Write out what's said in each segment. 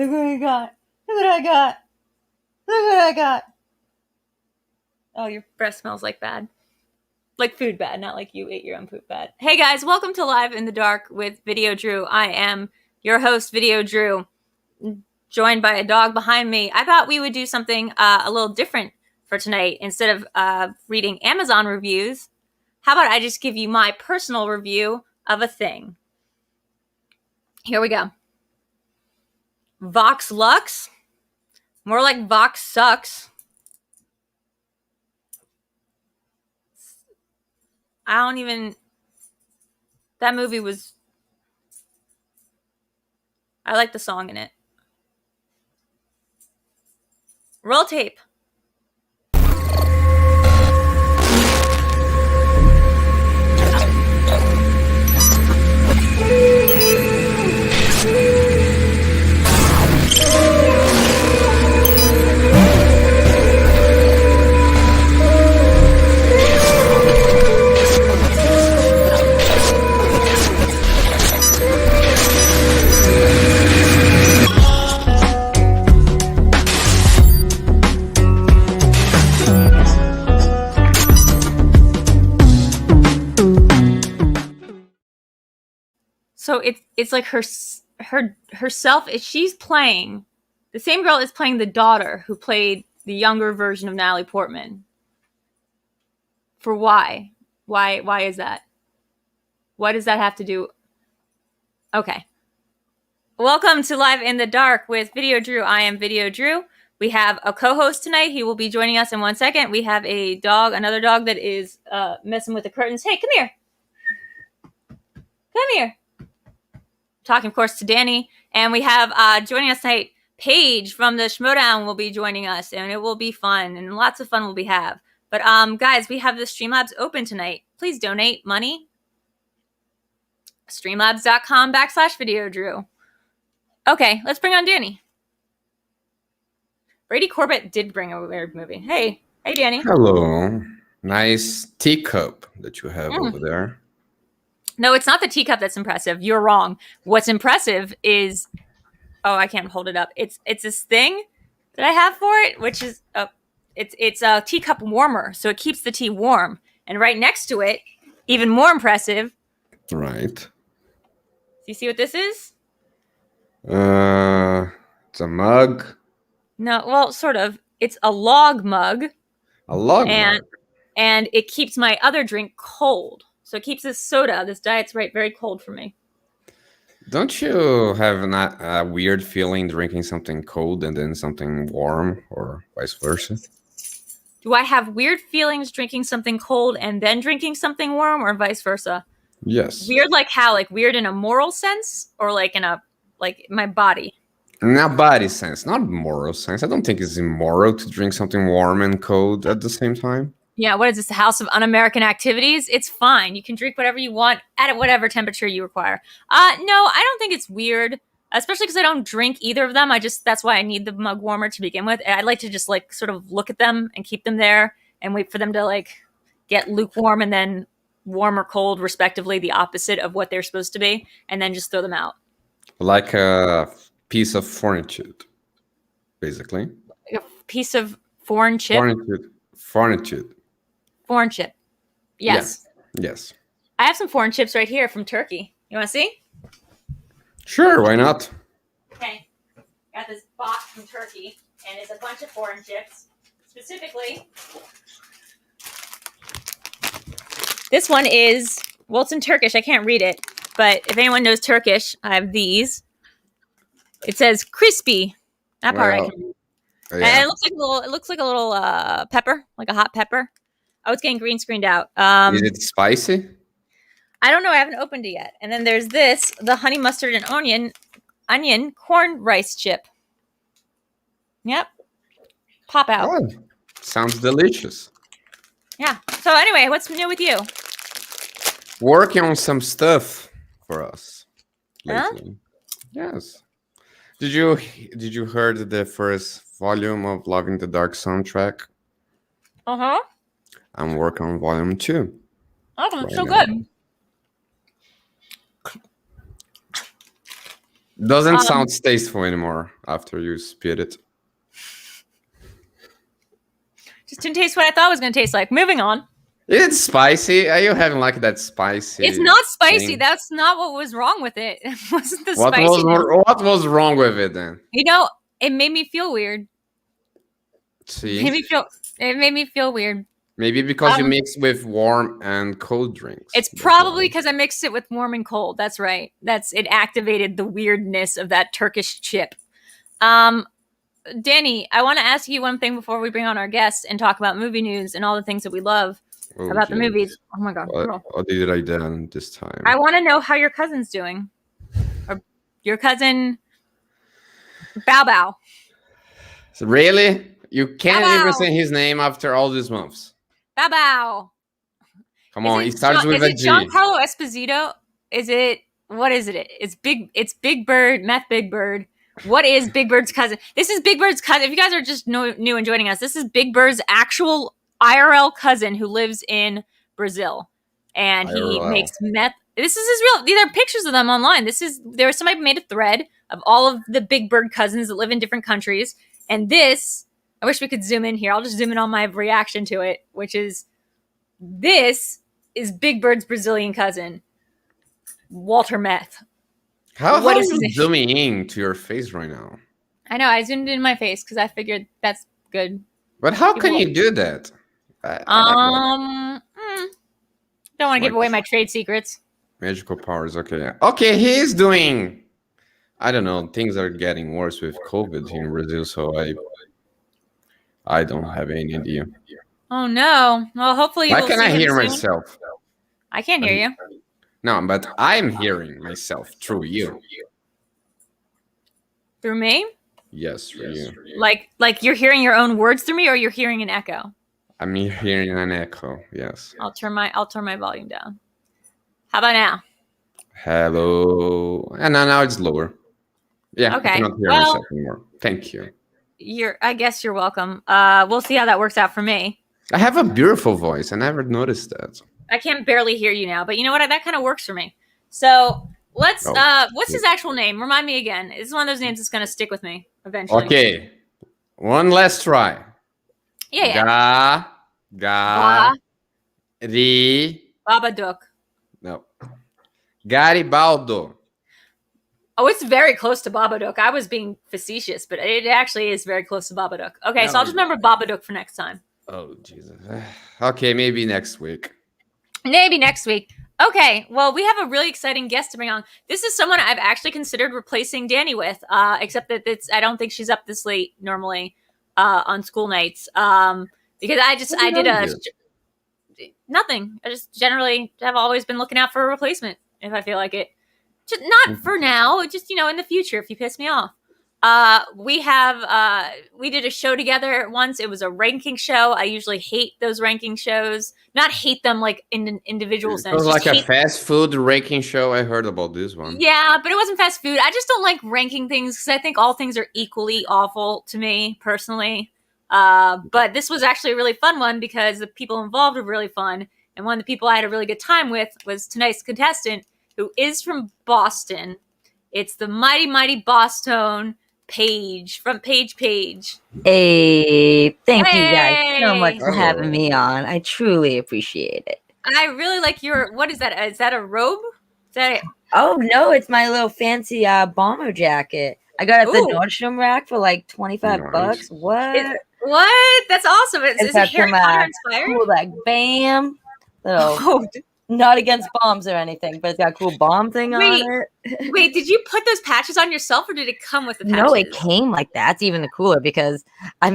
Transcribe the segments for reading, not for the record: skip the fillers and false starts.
look what I got. Look what I got. Look what I got. Oh, your breath smells like bad. Like food bad, not like you ate your own poop bad. Hey guys, welcome to Live in the Dark with Videodrew. I am your host, Videodrew, joined by a dog behind me. I thought we would do something a little different for tonight. Instead of reading Amazon reviews, how about I just give you my personal review of a thing? Here we go. Vox Lux? More like Vox Sucks. That movie was... I like the song in it. Roll tape. So it's like herself. She's playing, the same girl is playing the daughter who played the younger version of Natalie Portman. For why? Why is that? What does that have to do? Okay. Welcome to Live in the Dark with Videodrew. I am Videodrew. We have a co-host tonight. He will be joining us in 1 second. We have a dog, another dog that is messing with the curtains. Hey, come here. Come here. Talking, of course, to Daney. And we have joining us tonight, Paige from the Schmoedown will be joining us, and it will be fun, and lots of fun will we have. But guys, we have the Streamlabs open tonight. Please donate money. Streamlabs.com/Videodrew. Okay, let's bring on Daney. Brady Corbett did bring a weird movie. Hey, Daney. Hello. Nice teacup that you have over there. No, it's not the teacup that's impressive. You're wrong. What's impressive is, I can't hold it up. It's this thing that I have for it, which is it's a teacup warmer, so it keeps the tea warm. And right next to it, even more impressive. Right. Do you see what this is? It's a mug. No, well, sort of. It's a log mug. A log mug. And it keeps my other drink cold. So it keeps this soda, this Diet Sprite, very cold for me. Don't you have a weird feeling drinking something cold and then something warm, or vice versa? Do I have weird feelings drinking something cold and then drinking something warm, or vice versa? Yes. Weird like how? Like weird in a moral sense, or like in my body? In a body sense, not moral sense. I don't think it's immoral to drink something warm and cold at the same time. Yeah, what is this, the House of Un-American Activities? It's fine. You can drink whatever you want at whatever temperature you require. No, I don't think it's weird, especially because I don't drink either of them. That's why I need the mug warmer to begin with. I like to just sort of look at them and keep them there and wait for them to get lukewarm and then warm or cold, respectively, the opposite of what they're supposed to be, and then just throw them out. Like a piece of furniture, basically. Like a piece of foreign chip? Foreign chip. Yes. Yeah. Yes. I have some foreign chips right here from Turkey. You want to see? Sure, why not? Okay. Got this box from Turkey, and it's a bunch of foreign chips. Specifically, this one is, well, it's in Turkish. I can't read it, but if anyone knows Turkish, I have these. It says crispy. That part I can read. Yeah. And it looks like a little pepper, like a hot pepper. Oh, it's getting green screened out. Is it spicy? I don't know. I haven't opened it yet. And then there's this, the honey mustard and onion corn rice chip. Yep. Pop out. Oh, sounds delicious. Yeah. So anyway, what's new with you? Working on some stuff for us Huh? lately. Yes. Did you heard the first volume of Love in the Dark soundtrack? Uh-huh. I'm working on volume 2. Oh, that's so good. Doesn't sound tasteful anymore after you spit it. Just didn't taste what I thought it was going to taste like. Moving on. It's spicy. Are you having like that spicy? It's not spicy. thing? That's not what was wrong with it. It wasn't the What spicy. what was wrong with it then? You know, it made me feel weird. See? It made me feel weird. Maybe because you mixed with warm and cold drinks. It's probably because I mixed it with warm and cold. That's right. It activated the weirdness of that Turkish chip. Danny, I want to ask you one thing before we bring on our guest and talk about movie news and all the things that we love about the movies. Oh my God. What did I do this time? I want to know how your cousin's doing. Or your cousin Bao Bao. So really? You can't Bao. even say his name after all these months. Bao Bao. Come on, it starts with a G. Is it Giancarlo Esposito? What is it? It's Big Bird, Meth Big Bird. What is Big Bird's cousin? This is Big Bird's cousin. If you guys are just new and joining us, this is Big Bird's actual IRL cousin who lives in Brazil. And he makes meth. This is his real. These are pictures of them online. There was somebody made a thread of all of the Big Bird cousins that live in different countries. And this, I wish we could zoom in here. I'll just zoom in on my reaction to it, which is this is Big Bird's Brazilian cousin, Walter Meth. How are you zooming in to your face right now? I know, I zoomed in my face because I figured that's good. But how can you do that? Don't want to give away my trade secrets. Magical powers, okay. Okay, he is doing, I don't know, things are getting worse with COVID here in Brazil, so I don't have any idea. Oh no. Well, hopefully you will. Why can I hear myself? I can't hear you. No, but I'm hearing myself through you. Through me? Yes, through you. Like you're hearing your own words through me, or you're hearing an echo? I'm hearing an echo. Yes. I'll turn my volume down. How about now? Hello. And now it's lower. Yeah. Okay. I cannot hear myself anymore. Thank you. I guess you're welcome. We'll see how that works out for me. I have a beautiful voice. I never noticed that. I can barely hear you now, but you know what? That kind of works for me. So let's. What's his actual name? Remind me again. It's one of those names that's going to stick with me eventually. Okay, one last try. Yeah. Babadook. No. Garibaldo. Oh, it's very close to Babadook. I was being facetious, but it actually is very close to Babadook. Okay, so I'll just remember Babadook for next time. Oh, Jesus. Okay, maybe next week. Maybe next week. Okay, well, we have a really exciting guest to bring on. This is someone I've actually considered replacing Daney with, except that I don't think she's up this late normally on school nights. Because nothing. I just generally have always been looking out for a replacement if I feel like it. Just not for now, just, in the future if you piss me off. We did a show together once. It was a ranking show. I usually hate those ranking shows. Not hate them like in an individual sense. It was like a fast food ranking show. I heard about this one. Yeah, but it wasn't fast food. I just don't like ranking things because I think all things are equally awful to me personally. But this was actually a really fun one because the people involved were really fun. And one of the people I had a really good time with was tonight's contestant, who is from Boston. It's the mighty, mighty Boston Paige from Paige. Hey, thank you guys so much for having me on. I truly appreciate it. I really like what is that? Is that a robe? Oh, no, it's my little fancy bomber jacket. I got it at the Nordstrom rack for like $25. What? What? That's awesome. Is it Harry Potter inspired? Cool, like bam. Little, not against bombs or anything, but it's got a cool bomb thing on it. Wait, did you put those patches on yourself or did it come with the patches? No, it came like that. It's even the cooler because, I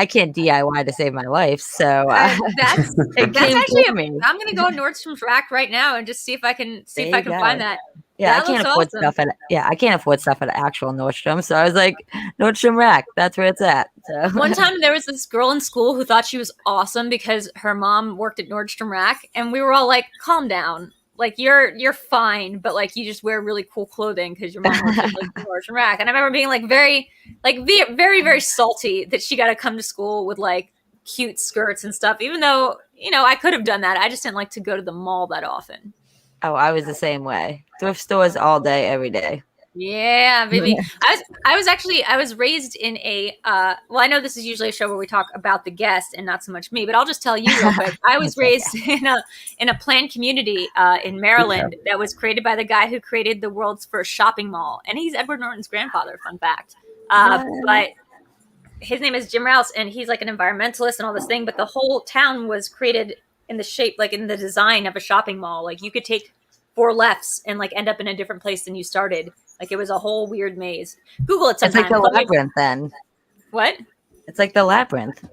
can't DIY to save my life. So that's actually amazing. I'm going to go on Nordstrom's rack right now and just see if I can find that. Yeah, I can't afford stuff at actual Nordstrom. So I was like, Nordstrom rack, that's where it's at. So. One time there was this girl in school who thought she was awesome because her mom worked at Nordstrom rack, and we were all like, calm down. Like you're fine, but like you just wear really cool clothing because your mom works at Nordstrom rack. And I remember being like very, very salty that she got to come to school with like cute skirts and stuff, even though, I could have done that. I just didn't like to go to the mall that often. Oh, I was the same way. Thrift stores all day, every day. Yeah, baby. I was raised in a well, I know this is usually a show where we talk about the guest and not so much me, but I'll just tell you real quick. I was raised in a planned community in Maryland that was created by the guy who created the world's first shopping mall, and he's Edward Norton's grandfather, fun fact. But his name is Jim Rouse, and he's like an environmentalist and all this thing, but the whole town was created in the shape, like in the design of a shopping mall. Like you could take 4 lefts and like end up in a different place than you started. Like it was a whole weird maze. Google it sometime. It's like the labyrinth then. What? It's like the labyrinth.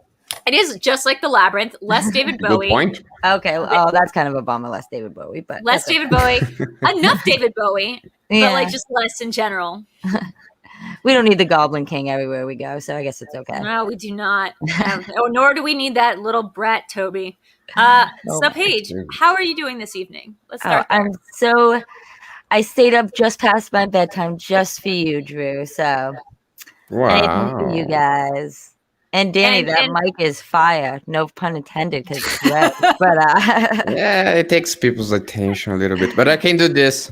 It is just like the labyrinth. Less David Bowie. Good point. Okay. Oh, that's kind of a bummer. Less David Bowie, but less David Bowie. Enough David Bowie, yeah. but like just less in general. We don't need the Goblin King everywhere we go, so I guess it's okay. No, we do not. Nor do we need that little brat Toby. So Paige, how are you doing this evening? Let's start there. I stayed up just past my bedtime just for you, Drew. So anything for you guys. And Danny, that mic is fire. No pun intended, because but yeah, it takes people's attention a little bit. But I can do this.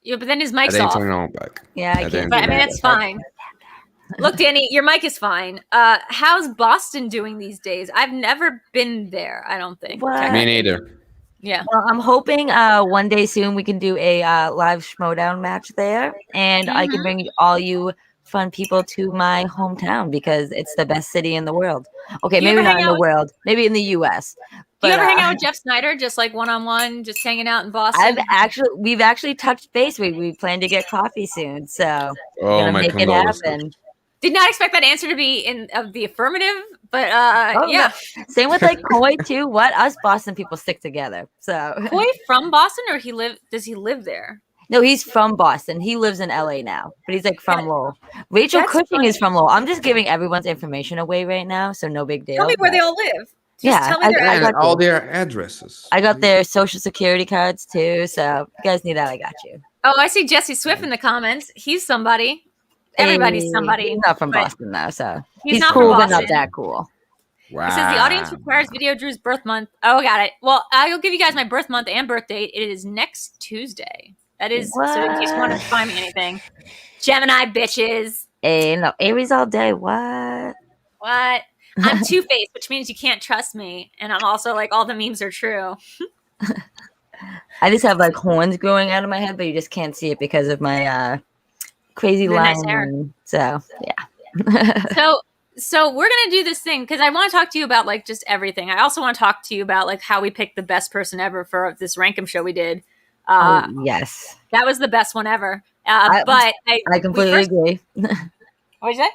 Yeah, but then his mic's off. Yeah, I can't. But I mean, it's fine. Look, Danny, your mic is fine. How's Boston doing these days? I've never been there, I don't think. What? Me neither. Yeah. Well, I'm hoping one day soon we can do a live Schmoedown match there, and I can bring all you fun people to my hometown because it's the best city in the world. Okay, maybe not in the world, maybe in the U.S. Do you ever hang out with Jeff Snyder, just like one-on-one, just hanging out in Boston? We've actually touched base. We plan to get coffee soon, so we're gonna make it happen. Did not expect that answer to be in of the affirmative, but yeah. No. Same with like Coy too. What us Boston people stick together. So Coy from Boston, or does he live there? No, he's from Boston. He lives in LA now, but he's like from Lowell. Rachel Cushing is from Lowell. I'm just giving everyone's information away right now, so no big deal. Tell me where they all live. Tell me I got all their addresses. I got their social security cards too, so if you guys need that, I got you. Oh, I see Jesse Swift in the comments. He's somebody. Everybody's somebody. He's not from Boston though, so he's not cool, but not that cool. Wow. It says the audience requires Videodrew's birth month. Oh, got it. Well, I'll give you guys my birth month and birth date. It is next Tuesday. That is, so in case you want to find me anything. Gemini bitches. Hey, no, Aries all day. What? I'm two-faced, which means you can't trust me. And I'm also like, all the memes are true. I just have like horns growing out of my head, but you just can't see it because of my crazy line. Nice so, yeah. So we're going to do this thing because I want to talk to you about like just everything. I also want to talk to you about like how we picked the best person ever for this Rankum show we did. Yes. That was the best one ever. But I completely agree. What'd you say?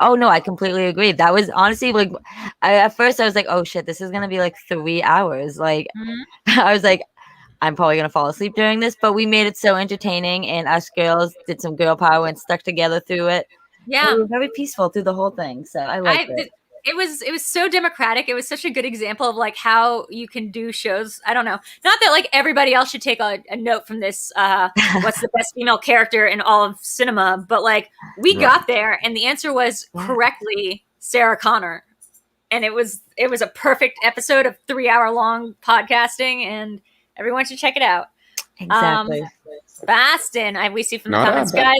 Oh, no, I completely agree. That was honestly like, at first I was like, oh shit, this is going to be like 3 hours. Like, I was like, I'm probably going to fall asleep during this, but we made it so entertaining and us girls did some girl power and stuck together through it. Yeah. We were very peaceful through the whole thing. So I liked it. It was so democratic. It was such a good example of like how you can do shows. I don't know. Not that like everybody else should take a note from this. What's the best female character in all of cinema? But like we got there, and the answer was correctly Sarah Connor, and it was a perfect episode of 3-hour long podcasting, and everyone should check it out. Exactly. Bastin, we see from the comments, guys.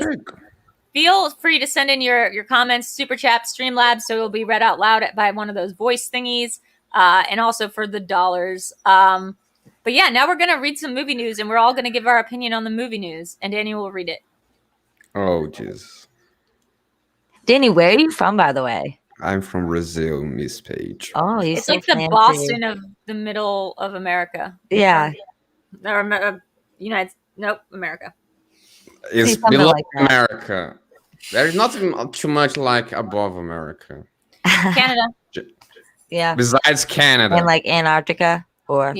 Feel free to send in your comments, Super Chat, Streamlabs, so it'll be read out loud by one of those voice thingies, and also for the dollars. But yeah, now we're going to read some movie news, and we're all going to give our opinion on the movie news, and Danny will read it. Oh, jeez. Danny, where are you from, by the way? I'm from Brazil, Miss Paige. Oh, it's so like fancy. The Boston of the middle of America. Yeah. Or America. It's below like America. There's nothing too much like above America. Canada. Yeah. Besides Canada. And like Antarctica or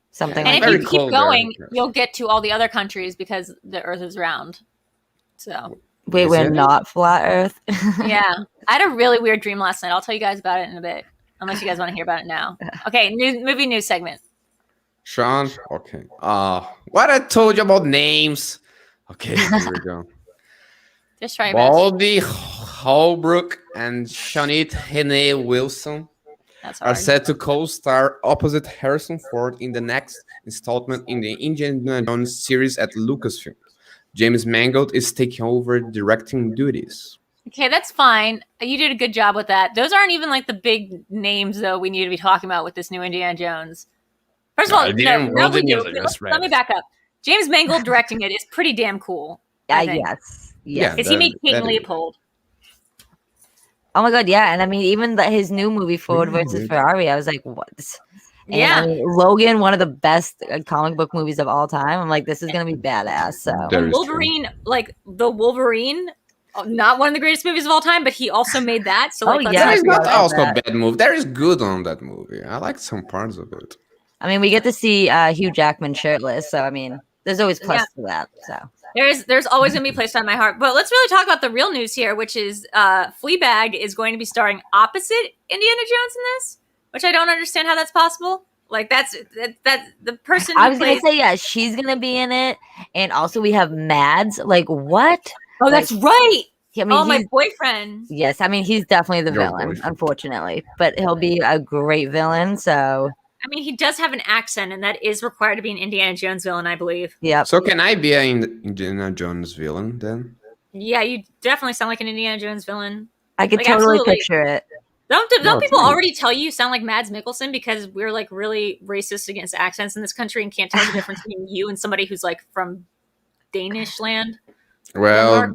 something like that. And if you keep going, you'll get to all the other countries because the Earth is round. So. Wait, we're not flat Earth? Yeah. I had a really weird dream last night. I'll tell you guys about it in a bit. Unless you guys want to hear about it now. Okay, movie news segment. Sean? Okay. What I told you about names. Okay, here we go. Just try Baldy Holbrook and Shawnee Renee Wilson are set to co-star opposite Harrison Ford in the next installment in the Indiana Jones series at Lucasfilm. James Mangold is taking over directing duties. Okay, that's fine. You did a good job with that. Those aren't even like the big names, though, we need to be talking about with this new Indiana Jones. First of all, I didn't no, roll the we do. news, I just read Let me it. back up. James Mangold directing it is pretty damn cool. I think. Yes. Yeah, Because he made that Peyton is. Leopold. Oh my god, yeah, and I mean, even his new movie Ford versus Ferrari, I was like, what? And Yeah. I mean, Logan, one of the best comic book movies of all time. I'm like, this is gonna be badass. So That is Wolverine, like the Wolverine, not one of the greatest movies of all time, but he also made that. So like, Oh, let's yeah, That not is I forgot not about also a that. bad movie. There is good on that movie. I liked some parts of it. I mean, we get to see Hugh Jackman shirtless, so I mean, there's always plus to that. So There's always going to be a place on my heart. But let's really talk about the real news here, which is Fleabag is going to be starring opposite Indiana Jones in this, which I don't understand how that's possible. Like that's the person who I was gonna plays. say, yeah, she's gonna be in it, and also we have Mads. Like what? Oh, that's right. I mean, my he's boyfriend. yes, I mean he's definitely the Your villain, boyfriend. unfortunately, but he'll be a great villain. So I mean, he does have an accent, and that is required to be an Indiana Jones villain, I believe. yep. So can I be an Indiana Jones villain then? Yeah, you definitely sound like an Indiana Jones villain. I could Like, totally absolutely. picture it. Don't No, people thanks. already tell you sound like Mads Mikkelsen because we're like really racist against accents in this country and can't tell the difference between you and somebody who's like from Danish land? Well,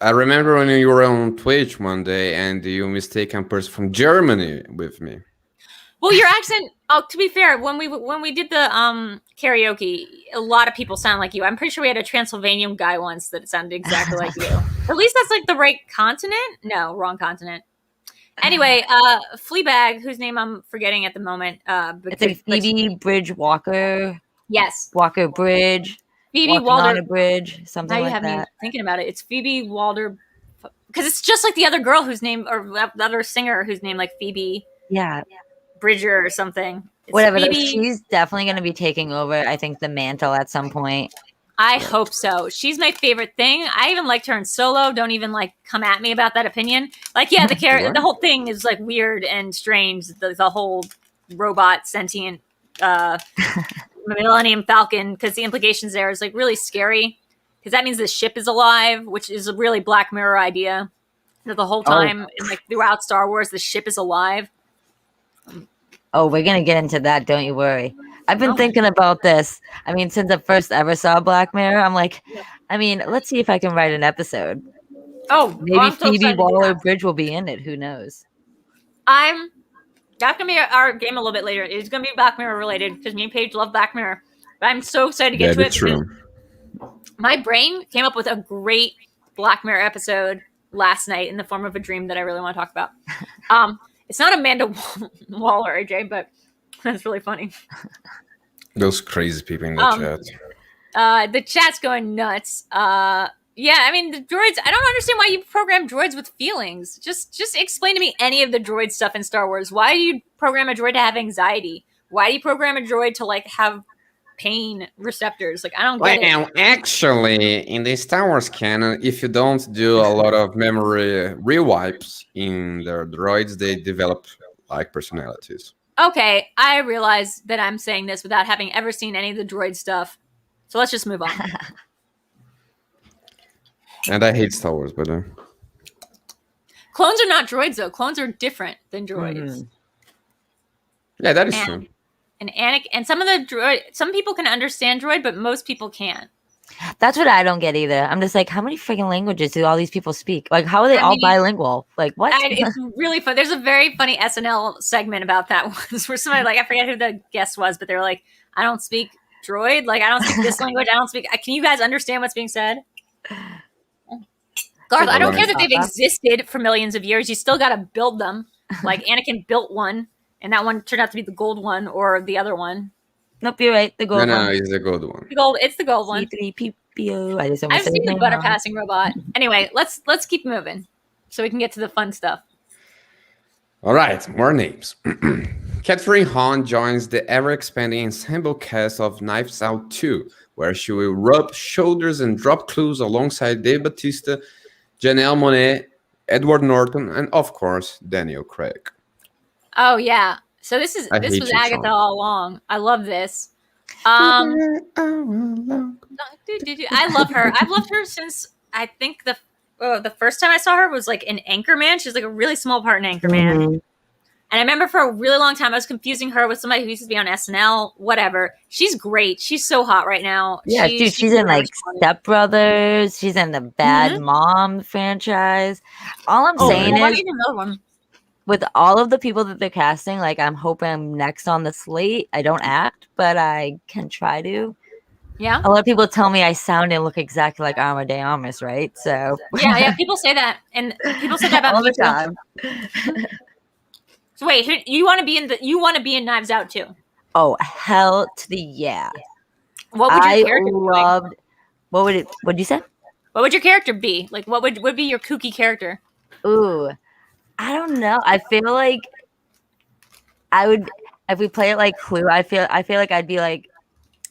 I remember when you were on Twitch one day and you mistaken a person from Germany with me. Well, your accent. Oh, to be fair, when we did the karaoke, a lot of people sound like you. I'm pretty sure we had a Transylvanian guy once that sounded exactly like you. At least that's like the right continent. No, wrong continent. Anyway, Fleabag, whose name I'm forgetting at the moment. It's like Phoebe Bridge Walker, Yes, Walker Bridge, Phoebe Walking on Walder. a Bridge, Now something you like have me that. thinking about it. It's Phoebe Walder, because it's just like the other girl whose name, or the other singer whose name like Phoebe Yeah, Bridger or something. It's whatever. Phoebe. She's definitely going to be taking over, I think, the mantle at some point. I hope so. She's my favorite thing. I even liked her in Solo. Don't even like come at me about that opinion. Like, yeah, the whole thing is like weird and strange. The whole robot sentient Millennium Falcon, because the implications there is like really scary. Because that means the ship is alive, which is a really Black Mirror idea. That the whole time and like throughout Star Wars, the ship is alive. Oh, we're going to get into that. Don't you worry. I've been thinking about this. I mean, since I first ever saw Black Mirror, I'm like, I mean, let's see if I can write an episode. Maybe I'm so Phoebe excited to do Waller that. Bridge will be in it. Who knows? That's gonna be our game a little bit later. It's gonna be Black Mirror related because me and Paige love Black Mirror. But I'm so excited to get to it. True. My brain came up with a great Black Mirror episode last night in the form of a dream that I really want to talk about. It's not Amanda Waller, AJ, but that's really funny. Those crazy people in the chat. The chat's going nuts. Yeah, I mean the droids. I don't understand why you program droids with feelings. Just explain to me any of the droid stuff in Star Wars. Why do you program a droid to have anxiety? Why do you program a droid to like have pain receptors? Like, I don't get it. Well, actually, in the Star Wars canon, if you don't do a lot of memory rewipes in their droids, they develop like personalities. Okay, I realize that I'm saying this without having ever seen any of the droid stuff. So let's just move on. And I hate Star Wars, but Clones are not droids, though. Clones are different than droids. yeah, that is true. And some people can understand droid, but most people can't. That's what I don't get either. I'm just like, how many freaking languages do all these people speak? Like, how are they all bilingual? Like, what? It's really fun. There's a very funny SNL segment about that once where somebody, like, I forget who the guest was, but they were like, I don't speak droid. Like, I don't speak this language. I don't speak. Can you guys understand what's being said? Garth, I don't care that they've existed for millions of years. You still got to build them. Like, Anakin built one, and that one turned out to be the gold one or the other one. Nope, you're right. The gold one. No, it's the gold one. It's the gold one. C3PO. I've seen the butter passing robot. Anyway, let's keep moving so we can get to the fun stuff. All right, more names. Catherine Hahn joins the ever-expanding ensemble cast of Knives Out 2, where she will rub shoulders and drop clues alongside Dave Bautista, Janelle Monáe, Edward Norton, and of course, Daniel Craig. Oh yeah. So this was you, Agatha Sean. all along. I love this. I love her. I've loved her since I think the first time I saw her was like in Anchorman. She's like a really small part in Anchorman. Mhm. And I remember for a really long time I was confusing her with somebody who used to be on SNL. Whatever. She's great. She's so hot right now. Yeah, dude, she's in like funny. Step Brothers. She's in the Bad Mom franchise. All I'm saying I is, need another one. with all of the people that they're casting, like I'm hoping I'm next on the slate. I don't act, but I can try to. Yeah. A lot of people tell me I sound and look exactly like Arma de Armas, right? So yeah, people say that, and people say that about all me the time. So wait, you want to be in Knives Out too? Oh, hell to the yeah! What would your character be loved. like? What'd you say? What would your character be like? What would be your kooky character? Ooh, I don't know. I feel like I would, if we play it like Clue. I feel like I'd be like,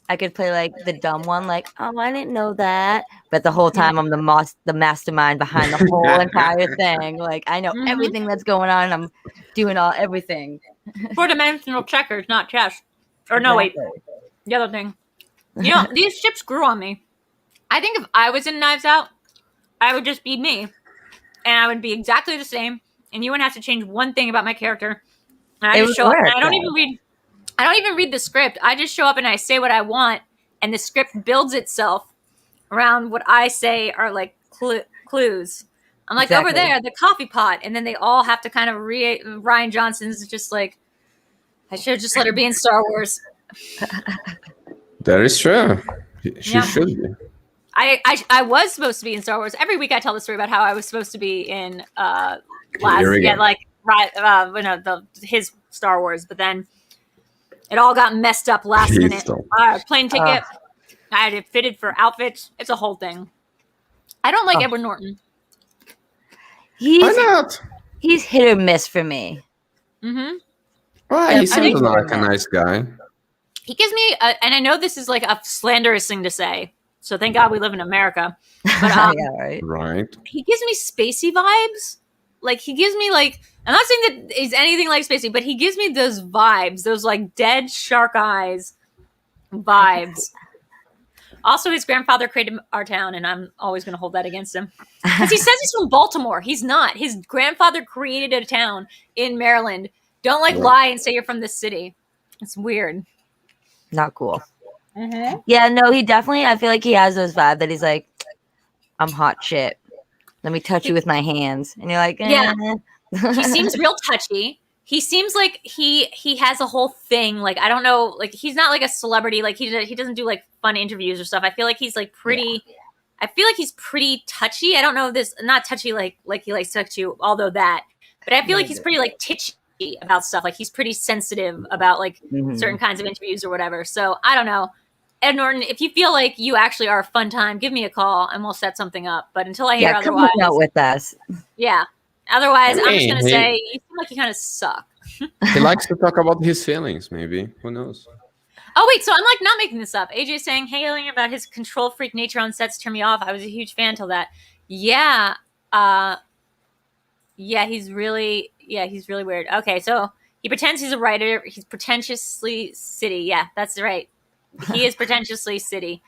I could play like the dumb one, like, oh, I didn't know that. But the whole time I'm the mastermind behind the whole entire thing. Like I know everything that's going on. I'm doing everything. 4-dimensional checkers, not chess. Or no, wait, the other thing. You know, these ships grew on me. I think if I was in Knives Out, I would just be me, and I would be exactly the same. And you wouldn't have to change one thing about my character. And I just show up. And I don't even read the script. I just show up and I say what I want, and the script builds itself around what I say are like clues. I'm like, over there, the coffee pot, and then they all have to kind of Ryan Johnson's just like, I should have just let her be in Star Wars. That is true. She should be. I was supposed to be in Star Wars. Every week I tell the story about how I was supposed to be in his Star Wars, but then it all got messed up last minute. Plane ticket. I had it fitted for outfits. It's a whole thing. I don't like Edward Norton. Why not? He's hit or miss for me. Mm-hmm. Why? He seems like a nice guy. He gives me, and I know this is like a slanderous thing to say, so thank God we live in America. But right. He gives me spacey vibes. Like he gives me like, I'm not saying that he's anything like spacey, but he gives me those vibes, those like dead shark eyes vibes. Also, his grandfather created our town, and I'm always going to hold that against him. Because he says he's from Baltimore. He's not. His grandfather created a town in Maryland. Don't lie and say you're from this city. It's weird. Not cool. Mm-hmm. Yeah, no, he definitely, I feel like he has those vibes that he's like, I'm hot shit. Let me touch you with my hands. And you're like, yeah. He seems real touchy. He seems like he has a whole thing. Like, I don't know, like he's not like a celebrity. Like he doesn't do like fun interviews or stuff. I feel like he's like pretty, I feel like he's pretty touchy. I don't know this, not touchy like he likes to touch you, although that, but I feel like he's pretty like titchy about stuff. Like he's pretty sensitive about like certain kinds of interviews or whatever. So I don't know. Ed Norton, if you feel like you actually are a fun time, give me a call and we'll set something up. But until I hear otherwise, come out with us. Yeah. Otherwise, I'm just gonna say you seem like you kind of suck. He likes to talk about his feelings. Maybe, who knows? Oh wait, so I'm like not making this up. AJ saying hailing about his control freak nature on sets turned me off. I was a huge fan till that. Yeah. He's really weird. Okay, so he pretends he's a writer. He's pretentiously city. Yeah, that's right. He is pretentiously city.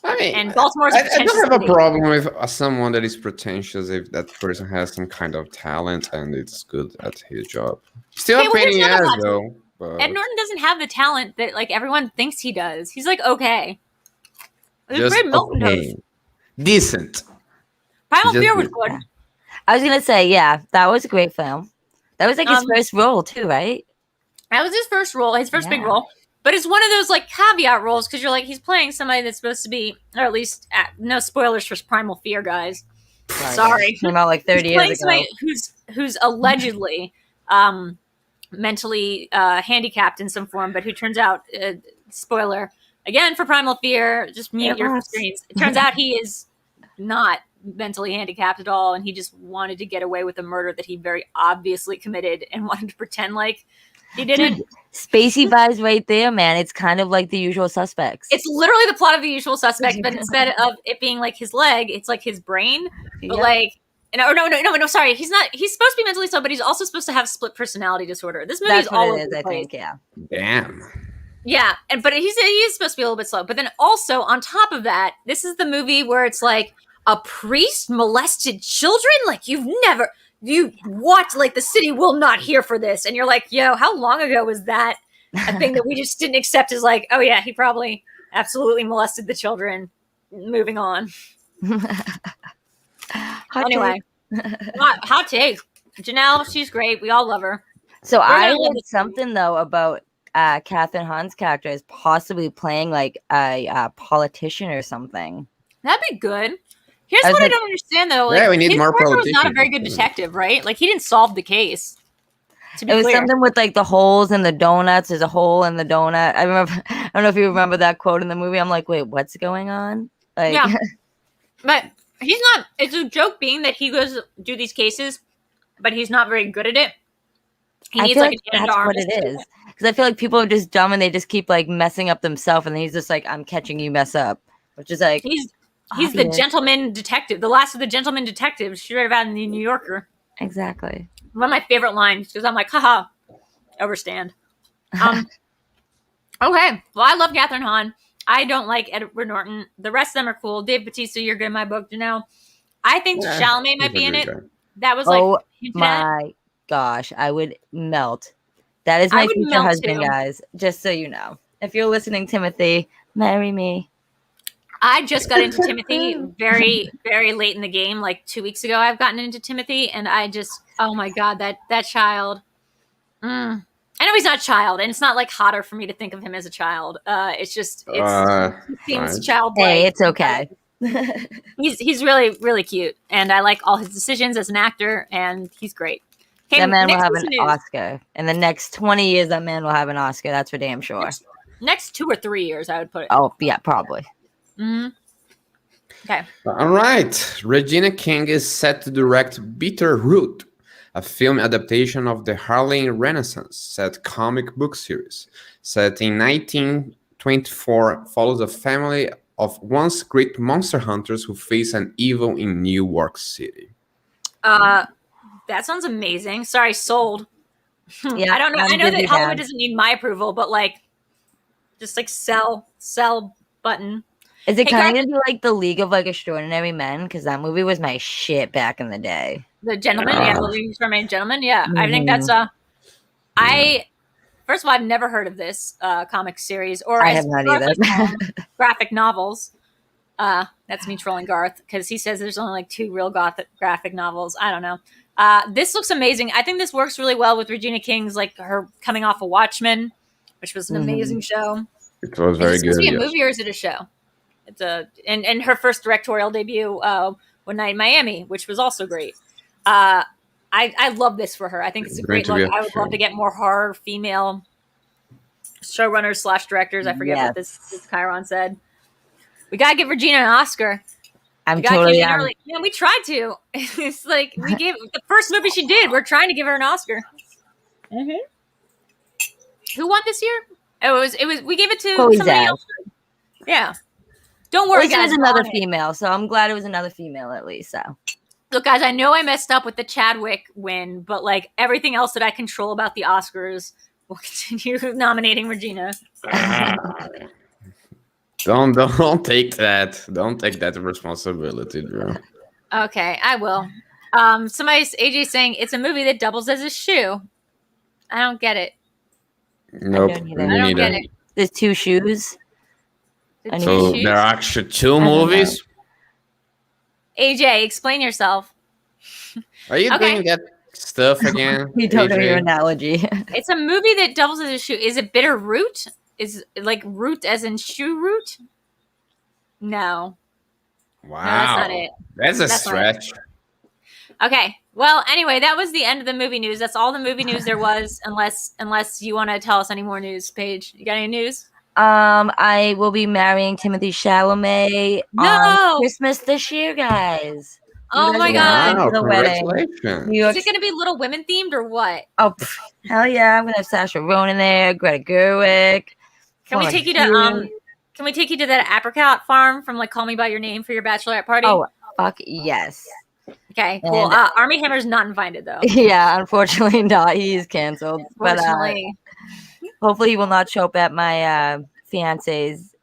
I mean, and Baltimore's I don't have a problem with someone that is pretentious if that person has some kind of talent and it's good at his job. Still a pain in the ass, though. But Ed Norton doesn't have the talent that like everyone thinks he does. He's like okay. Just okay. Decent. Primal Fear was good. I was gonna say, yeah, that was a great film. That was like his first role too, right? That was his first role, his first big role. But it's one of those like caveat roles because you're like he's playing somebody that's supposed to be, or at least no spoilers for Primal Fear, guys. Sorry, came out like 30 years ago. Who's allegedly mentally handicapped in some form, but who turns out spoiler again for Primal Fear. Just mute your screens. It turns out he is not mentally handicapped at all, and he just wanted to get away with a murder that he very obviously committed and wanted to pretend like he didn't. Dude, spacey vibes right there, man. It's kind of like The Usual Suspects. It's literally the plot of The Usual Suspects, but instead of it being like his leg, it's like his brain. But like, no, sorry, he's not. He's supposed to be mentally so, but he's also supposed to have split personality disorder. This movie is all over the place. I think, yeah. Damn. Yeah, but he's supposed to be a little bit slow. But then also on top of that, this is the movie where it's like a priest molested children. Like you watch, like the city will not hear for this, and you're like, yo, how long ago was that? A thing that we just didn't accept as like, oh yeah, he probably absolutely molested the children. Moving on. Anyway, hot take. Janelle, she's great. We all love her. So I read something though about Catherine Hahn's character is possibly playing like a politician or something. That'd be good. Here's what I don't understand though. Like, yeah, we need more politicians. Was not a very good detective, right? Like he didn't solve the case. It was something with like the holes in the donuts. There's a hole in the donut. I don't know if you remember that quote in the movie. I'm like, wait, what's going on? Like, yeah, but he's not. It's a joke being that he goes do these cases, but he's not very good at it. He needs like an that's what it is. Because I feel like people are just dumb and they just keep like messing up themselves, and then he's just like, I'm catching you mess up, which is like he's the gentleman detective, the last of the gentleman detectives. She read about in the New Yorker. Exactly. One of my favorite lines because I'm like, haha, overstand. Okay, well, I love Catherine Hahn. I don't like Edward Norton. The rest of them are cool. Dave Bautista, you're good in my book, Janelle. I think Chalamet might be in it. That was like, oh my gosh, I would melt. That is my future husband, guys. Just so you know, if you're listening, Timothy, marry me. I just got into Timothy very, very late in the game. Like 2 weeks ago, I've gotten into Timothy, and I just, oh my god, that child. I know he's not a child, and it's not like hotter for me to think of him as a child. It's just it seems childlike. Hey, it's okay. he's really, really cute, and I like all his decisions as an actor, and he's great. Okay, that man will have an Oscar in the next 20 years. That man will have an Oscar. That's for damn sure. Next 2 or 3 years, I would put it. Oh yeah, probably. Mm-hmm. Okay. All right. Regina King is set to direct Bitter Root, a film adaptation of the Harlem Renaissance set comic book series. Set in 1924, follows a family of once great monster hunters who face an evil in New York City. That sounds amazing. Sorry, sold. Yeah, I don't know. I know that Hollywood doesn't need my approval, but like, just like sell button. Is it kind of like the League of like Extraordinary Men? Because that movie was my shit back in the day. The Gentleman, the League of Extraordinary Gentlemen, yeah. Mm-hmm. I think that's first of all, I've never heard of this comic series, or I have not either. Graphic novels. That's me trolling Garth because he says there's only like 2 real graphic novels. I don't know. This looks amazing. I think this works really well with Regina King's like her coming off of Watchmen, which was an amazing show. It was very good. Is it supposed to be a movie or is it a show? It's and her first directorial debut, One Night in Miami, which was also great. I love this for her. I think it's a great look. I would love to get more horror female showrunners / directors. I forget what this Chiron said. We gotta give Regina an Oscar. I'm totally Yeah, we tried to. It's like we gave the first movie she did. We're trying to give her an Oscar. Mm-hmm. Who won this year? It was. We gave it to somebody else. Yeah. Don't worry, guys. It was another female, so I'm glad it was another female at least. So, look, guys, I know I messed up with the Chadwick win, but like everything else that I control about the Oscars, will continue nominating Regina. Don't take that. Don't take that responsibility, Drew. Okay, I will. AJ saying it's a movie that doubles as a shoe. I don't get it. Nope. I don't get it. There's 2 shoes. So there are actually 2 movies? AJ, explain yourself. Are you doing that stuff again? You don't know your analogy. It's a movie that doubles as a shoe. Is it Bitter Root? Is like root as in shoe root? No. Wow. No, that's not it. That's a stretch. Okay. Well, anyway, that was the end of the movie news. That's all the movie news there was, unless you want to tell us any more news, Paige. You got any news? I will be marrying Timothy Chalamet on Christmas this year, guys. Oh my god! Wow, the wedding. Is it going to be Little Women themed or what? Oh hell yeah! I'm gonna have Saoirse Ronan there, Greta Gerwig. Can we take you to Can we take you to that apricot farm from like Call Me by Your Name for your bachelorette party? Oh fuck yes! Okay, cool. Army Hammer's not invited though. Yeah, unfortunately not. He's canceled. Unfortunately. Hopefully, he will not show up at my fiance's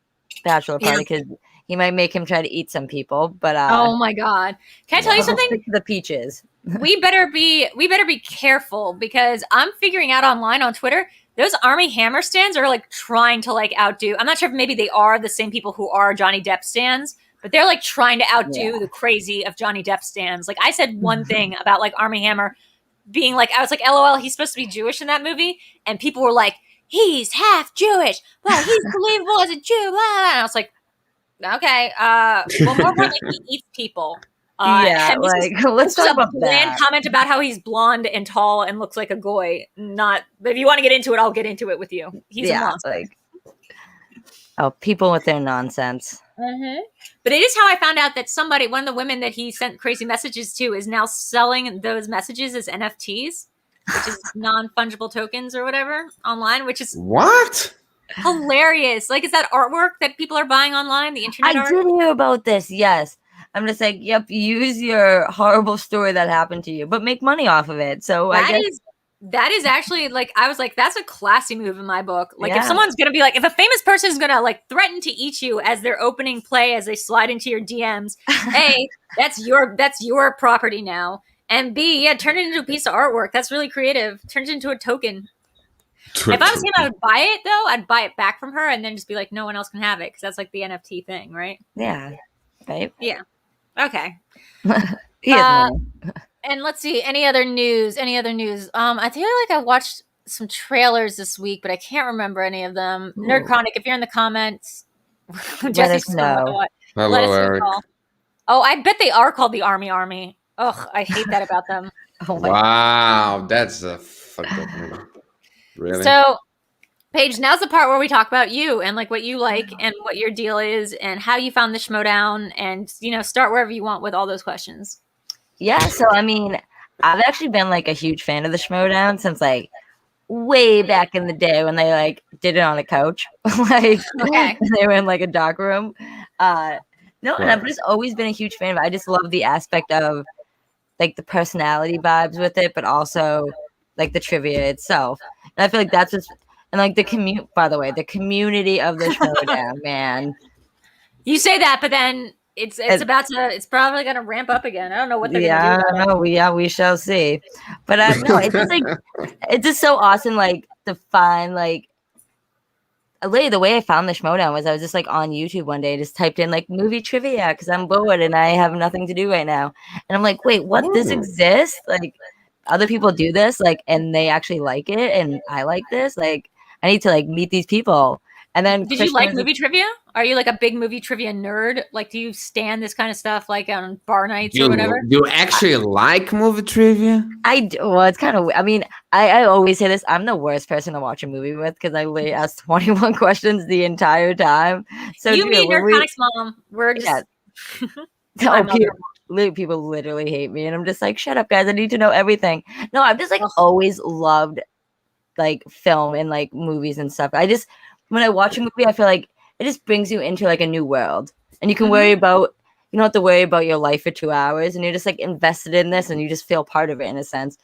bachelor party because he might make him try to eat some people. But oh my god, can I tell you I'll something? stick to the peaches. we better be careful because I'm figuring out online on Twitter those Army Hammer stands are like trying to like outdo. I'm not sure if maybe they are the same people who are Johnny Depp stands, but they're like trying to outdo the crazy of Johnny Depp stands. Like I said one thing about like Army Hammer being like, I was like, LOL, he's supposed to be Jewish in that movie, and people were like, he's half Jewish, but he's believable as a Jew. Blah, blah. And I was like, okay, well, more importantly, he eats people. Let's talk about that. Comment about how he's blonde and tall and looks like a goy. Not, but if you want to get into it, I'll get into it with you. He's a monster. People with their nonsense. Mm-hmm. But it is how I found out that one of the women that he sent crazy messages to, is now selling those messages as NFTs, which is non-fungible tokens or whatever online, which is what? Hilarious. Like, is that artwork that people are buying online? The internet art? I did hear about this. Yes. I'm just like, yep, use your horrible story that happened to you, but make money off of it. So that is actually like, I was like, that's a classy move in my book. Like if someone's going to be like, if a famous person is going to like threaten to eat you as their opening play, as they slide into your DMs, A, that's your property now. And B, turn it into a piece of artwork. That's really creative. Turn it into a token. If I was him, I would buy it though. I'd buy it back from her and then just be like, no one else can have it. Cause that's like the NFT thing, right? Yeah. Right. Yeah. Okay. And let's see, any other news? I feel like I watched some trailers this week, but I can't remember any of them. Ooh. NerdChronic, if you're in the comments, let us know. Hello, Eric. Oh, I bet they are called the Army. Ugh, I hate that about them. Wow, that's a fucked up movie. Really? So, Paige, now's the part where we talk about you and like what you like and what your deal is and how you found the Schmoedown, and start wherever you want with all those questions. Yeah, so I mean, I've actually been like a huge fan of the Schmoedown since like way back in the day when they like did it on a couch, like they were in like a dark room. And I've just always been a huge fan of it. I just love the aspect of like the personality vibes with it, but also like the trivia itself. And I feel like that's just, and like the community of the Schmoedown, man. You say that, but then it's probably going to ramp up again. I don't know what they're going to do. We shall see. But no, it's just like, it's just so awesome. Like to find like, the way I found the Schmoedown was I was just like on YouTube one day, just typed in like movie trivia because I'm bored and I have nothing to do right now. And I'm like, wait, what? This exists? Like other people do this, like, and they actually like it, and I like this. Like, I need to like meet these people. And then did you like movie trivia? Are you like a big movie trivia nerd? Like, do you stand this kind of stuff like on bar nights or whatever? Do you actually like movie trivia? I do. Well, it's kind of, I mean, I always say this. I'm the worst person to watch a movie with because I literally ask 21 questions the entire time. So you mean NerdChonic's mom. We're just... people literally hate me. And I'm just like, shut up, guys. I need to know everything. No, I've just like always loved like film and like movies and stuff. When I watch a movie, I feel like it just brings you into like a new world, and you can you don't have to worry about your life for 2 hours, and you're just like invested in this, and you just feel part of it in a sense.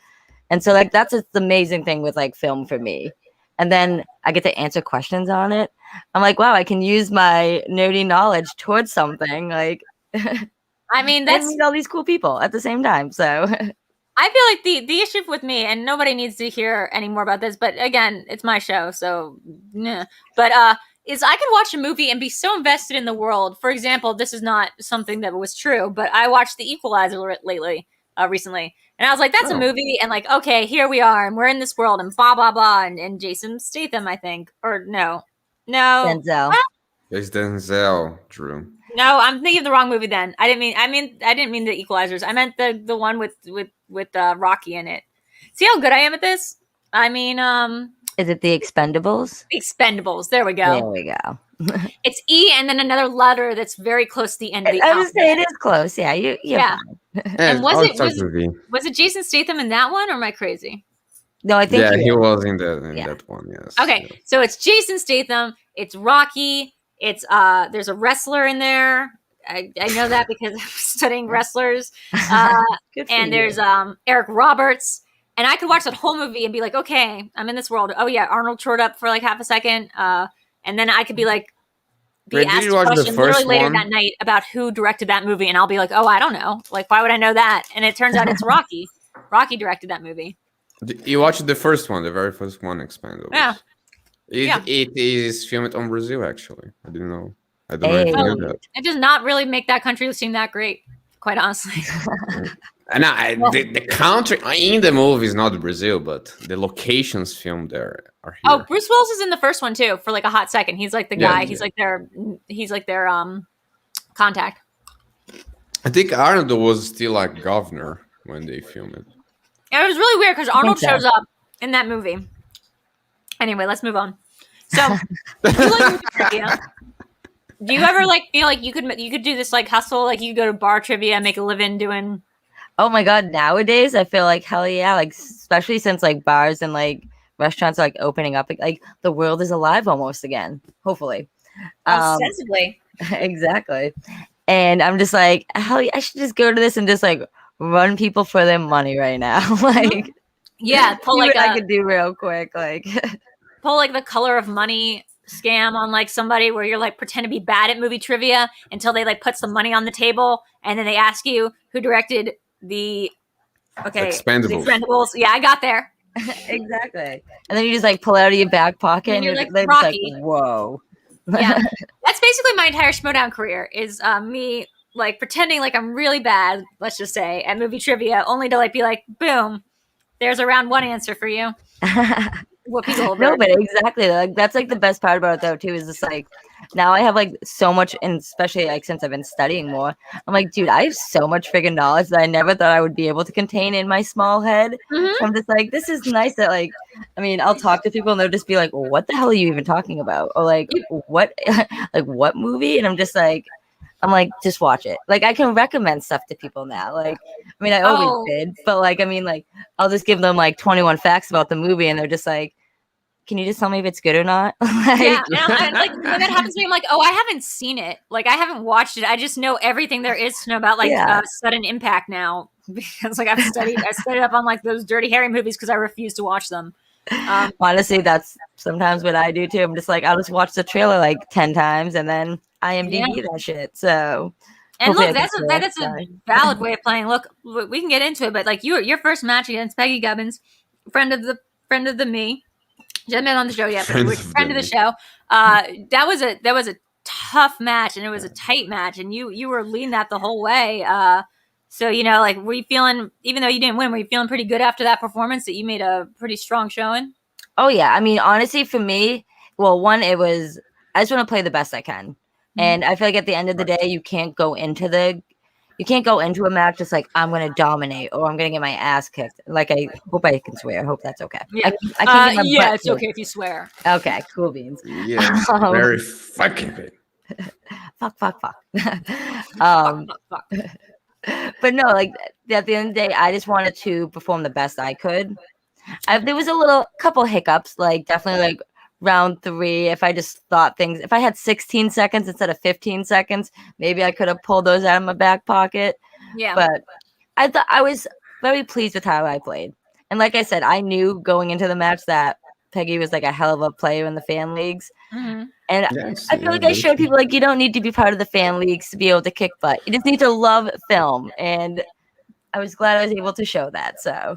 And so like that's the amazing thing with like film for me. And then I get to answer questions on it. I'm like, wow, I can use my nerdy knowledge towards something. Like, I mean, that's meet all these cool people at the same time. So. I feel like the issue with me, and nobody needs to hear any more about this, but again, it's my show, so nah. But is I can watch a movie and be so invested in the world. For example, this is not something that was true, but I watched The Equalizer recently, and I was like, that's a movie, and like, okay, here we are, and we're in this world, and blah blah blah, and Jason Statham, I think, or no, Denzel. It's Denzel, Drew. No, I'm thinking of the wrong movie. Then I didn't mean the Equalizers. I meant the one with Rocky in it. See how good I am at this? I mean, is it the Expendables? Expendables. There we go. There we go. It's E and then another letter that's very close to the end of the. I was saying it is close. Yeah, yeah. And was it Jason Statham in that one, or am I crazy? No, I think he was in that one. Yes. Okay, so it's Jason Statham. It's Rocky. It's there's a wrestler in there. I know that because I'm studying wrestlers. And there's Eric Roberts. And I could watch that whole movie and be like, okay, I'm in this world. Oh yeah, Arnold showed up for like half a second. And then I could be like, Wait, did asked you a watch the question literally first later one? that night about who directed that movie. And I'll be like, oh, I don't know. Like, why would I know that? And it turns out it's Rocky. Rocky directed that movie. You watched the first one, the very first one, Expendables. Yeah. It is filmed on Brazil, actually. I didn't know. I don't know if you Hey. knew that. It does not really make that country seem that great, quite honestly. And the country in the movie is not Brazil, but the locations filmed there are here. Oh, Bruce Willis is in the first one too for like a hot second. He's like the guy. He's like their contact. I think Arnold was still like governor when they filmed it. It was really weird because Arnold so. shows up in that movie. Anyway, let's move on. So, do you like movie trivia? Do you ever like feel like you could do this like hustle, like you could go to bar trivia, make a living doing? Oh my god, nowadays I feel like hell yeah, like especially since like bars and like restaurants are like opening up, like the world is alive almost again, hopefully. Ostensibly. Exactly. And I'm just like, hell yeah, I should just go to this and just like run people for their money right now. Like yeah, pull see like what I could do real quick, like pull like the Color of Money scam on like somebody where you're like pretend to be bad at movie trivia until they like put some money on the table and then they ask you who directed the Expendables. Yeah, I got there. exactly. And then you just like pull it out of your back pocket and you're like just Rocky. like, whoa. Yeah, that's basically my entire Schmoedown career is me like pretending like I'm really bad, let's just say, at movie trivia, only to like be like, boom, there's a round one answer for you. Whoopi Goldberg. No, but exactly. Like that's like the best part about it though too, is just like now I have like so much, and especially like since I've been studying more, I'm like, dude, I have so much freaking knowledge that I never thought I would be able to contain in my small head. Mhm. So I'm just like, this is nice that like, I mean, I'll talk to people and they'll just be like, well, what the hell are you even talking about? Or like, what, like what movie? And I'm like, just watch it. Like I can recommend stuff to people now. Like, I mean, I always did, but like, I mean, like I'll just give them like 21 facts about the movie and they're just like, can you just tell me if it's good or not? Like, yeah, and like when that happens to me, I'm like, oh, I haven't seen it. Like I haven't watched it. I just know everything there is to know about like Sudden Impact now because like I studied up on like those Dirty Harry movies because I refuse to watch them. Honestly, that's sometimes what I do too. I'm just like, I'll just watch the trailer like 10 times and then IMDb that shit. So, and look, that's a valid way of playing. Look, we can get into it, but like your first match against Peggy Gubbins, friend of the me. She hasn't been on the show yet, but friend of the show. That was a tough match, and it was a tight match, and you were leading that the whole way. So you know, like, were you feeling, even though you didn't win, were you feeling pretty good after that performance? That you made a pretty strong showing? Oh yeah, I mean, honestly, for me, well, one, it was I just want to play the best I can, and I feel like at the end of the day, you can't go into a match just like I'm gonna dominate or I'm gonna get my ass kicked. Like I hope I can swear. I hope that's okay. Yeah, I can get my butt it's okay if you swear. Okay, cool beans. Yes, very fucking good. Fuck. Fuck. But no, like at the end of the day, I just wanted to perform the best I could. There was a couple hiccups, like definitely like round 3. If I just thought if I had 16 seconds instead of 15 seconds, maybe I could have pulled those out of my back pocket. Yeah. But I thought I was very pleased with how I played. And like I said, I knew going into the match that Peggy was like a hell of a player in the fan leagues. Mm-hmm. And I feel like I showed people like you don't need to be part of the fan leagues to be able to kick butt. You just need to love film. And I was glad I was able to show that. So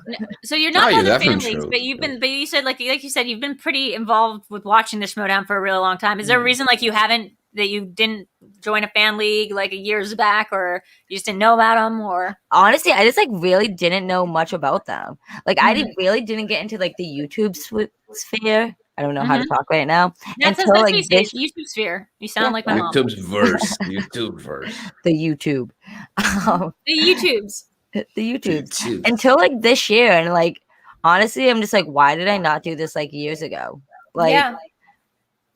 you're not on the fan leagues, but you said like you said, you've been pretty involved with watching the Schmoedown for a really long time. Is there a reason like you didn't join a fan league like years back, or you just didn't know about them? Or honestly, I just like really didn't know much about them. Like I really didn't get into like the YouTube sphere. I don't know how to talk right now. Until like YouTube sphere. You sound like my mom. YouTube's verse. YouTube verse. The YouTube. The YouTubes. Until like this year, and like honestly, I'm just like, why did I not do this like years ago? Like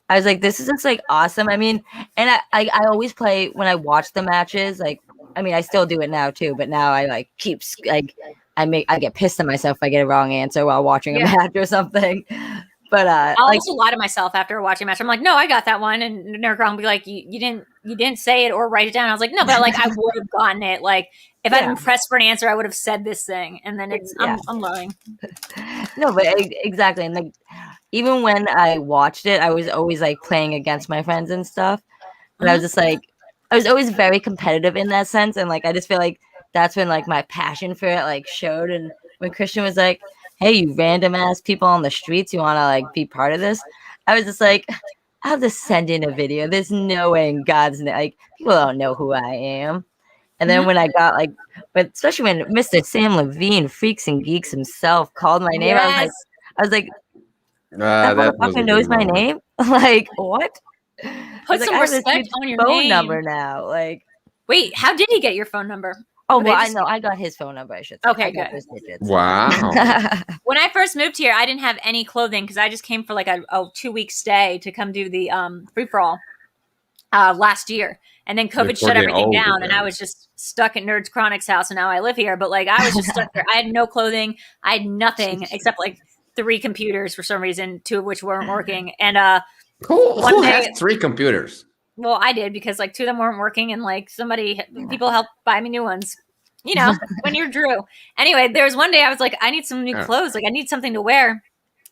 I was like, this is just like awesome. I mean, and I always play when I watch the matches. Like, I mean, I still do it now too, but now I like I get pissed at myself if I get a wrong answer while watching a match or something. But I'll like, also lie to myself after watching a match. I'm like, no, I got that one, and NerdChronic will be like, you didn't say it or write it down. I was like, no, but like I would have gotten it. Like if I'd been pressed for an answer, I would have said this thing, and then I'm learning. No, but exactly, and like even when I watched it, I was always like playing against my friends and stuff, and I was just like, I was always very competitive in that sense, and like I just feel like that's when like my passion for it like showed, and when Christian was like, hey, you random ass people on the streets, you want to like be part of this? I was just like, I'll just send in a video. There's no way in God's name, like people don't know who I am. And then when I got like, but especially when Mr. Sam Levine, Freaks and Geeks himself, called my name, I was like, that motherfucker knows my name. Like what? Put some respect on your phone number now. Like, wait, how did he get your phone number? Oh, well, I know. I got his phone number, I should say. Okay, good. Wow. When I first moved here, I didn't have any clothing because I just came for like a 2-week stay to come do the free-for-all last year. And then COVID shut everything down, and I was just stuck at NerdChronic's house, and now I live here. But like I was just stuck there. I had no clothing. I had nothing except like 3 computers for some reason, 2 of which weren't working. And who has 3 computers? Well, I did because like 2 of them weren't working, and like people helped buy me new ones. You know, when you're Drew. Anyway, there was one day I was like, I need some new clothes. Like I need something to wear.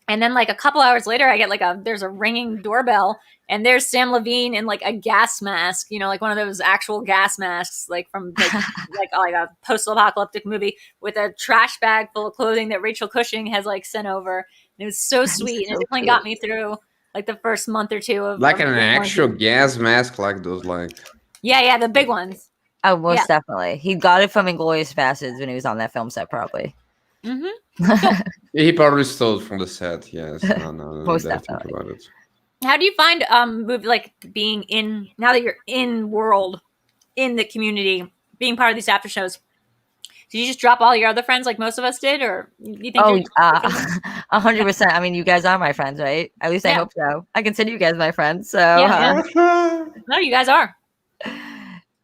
And then like a couple hours later, I get like there's a ringing doorbell, and there's Sam Levine in like a gas mask, you know, like one of those actual gas masks, like from like a post-apocalyptic movie, with a trash bag full of clothing that Rachel Cushing has like sent over. And it was so sweet, and it definitely got me through like the first month or 2 of like an actual gas mask, like those like the big ones. Oh, most definitely. He got it from Inglourious Basterds when he was on that film set, probably. He probably stole it from the set. Yes, no, most definitely. About it. How do you find movie like being in now that you're in world in the community, being part of these after shows? Did you just drop all your other friends like most of us did, or you think? 100%. I mean, you guys are my friends, right? At least I hope so. I consider you guys my friends. So no, you guys are.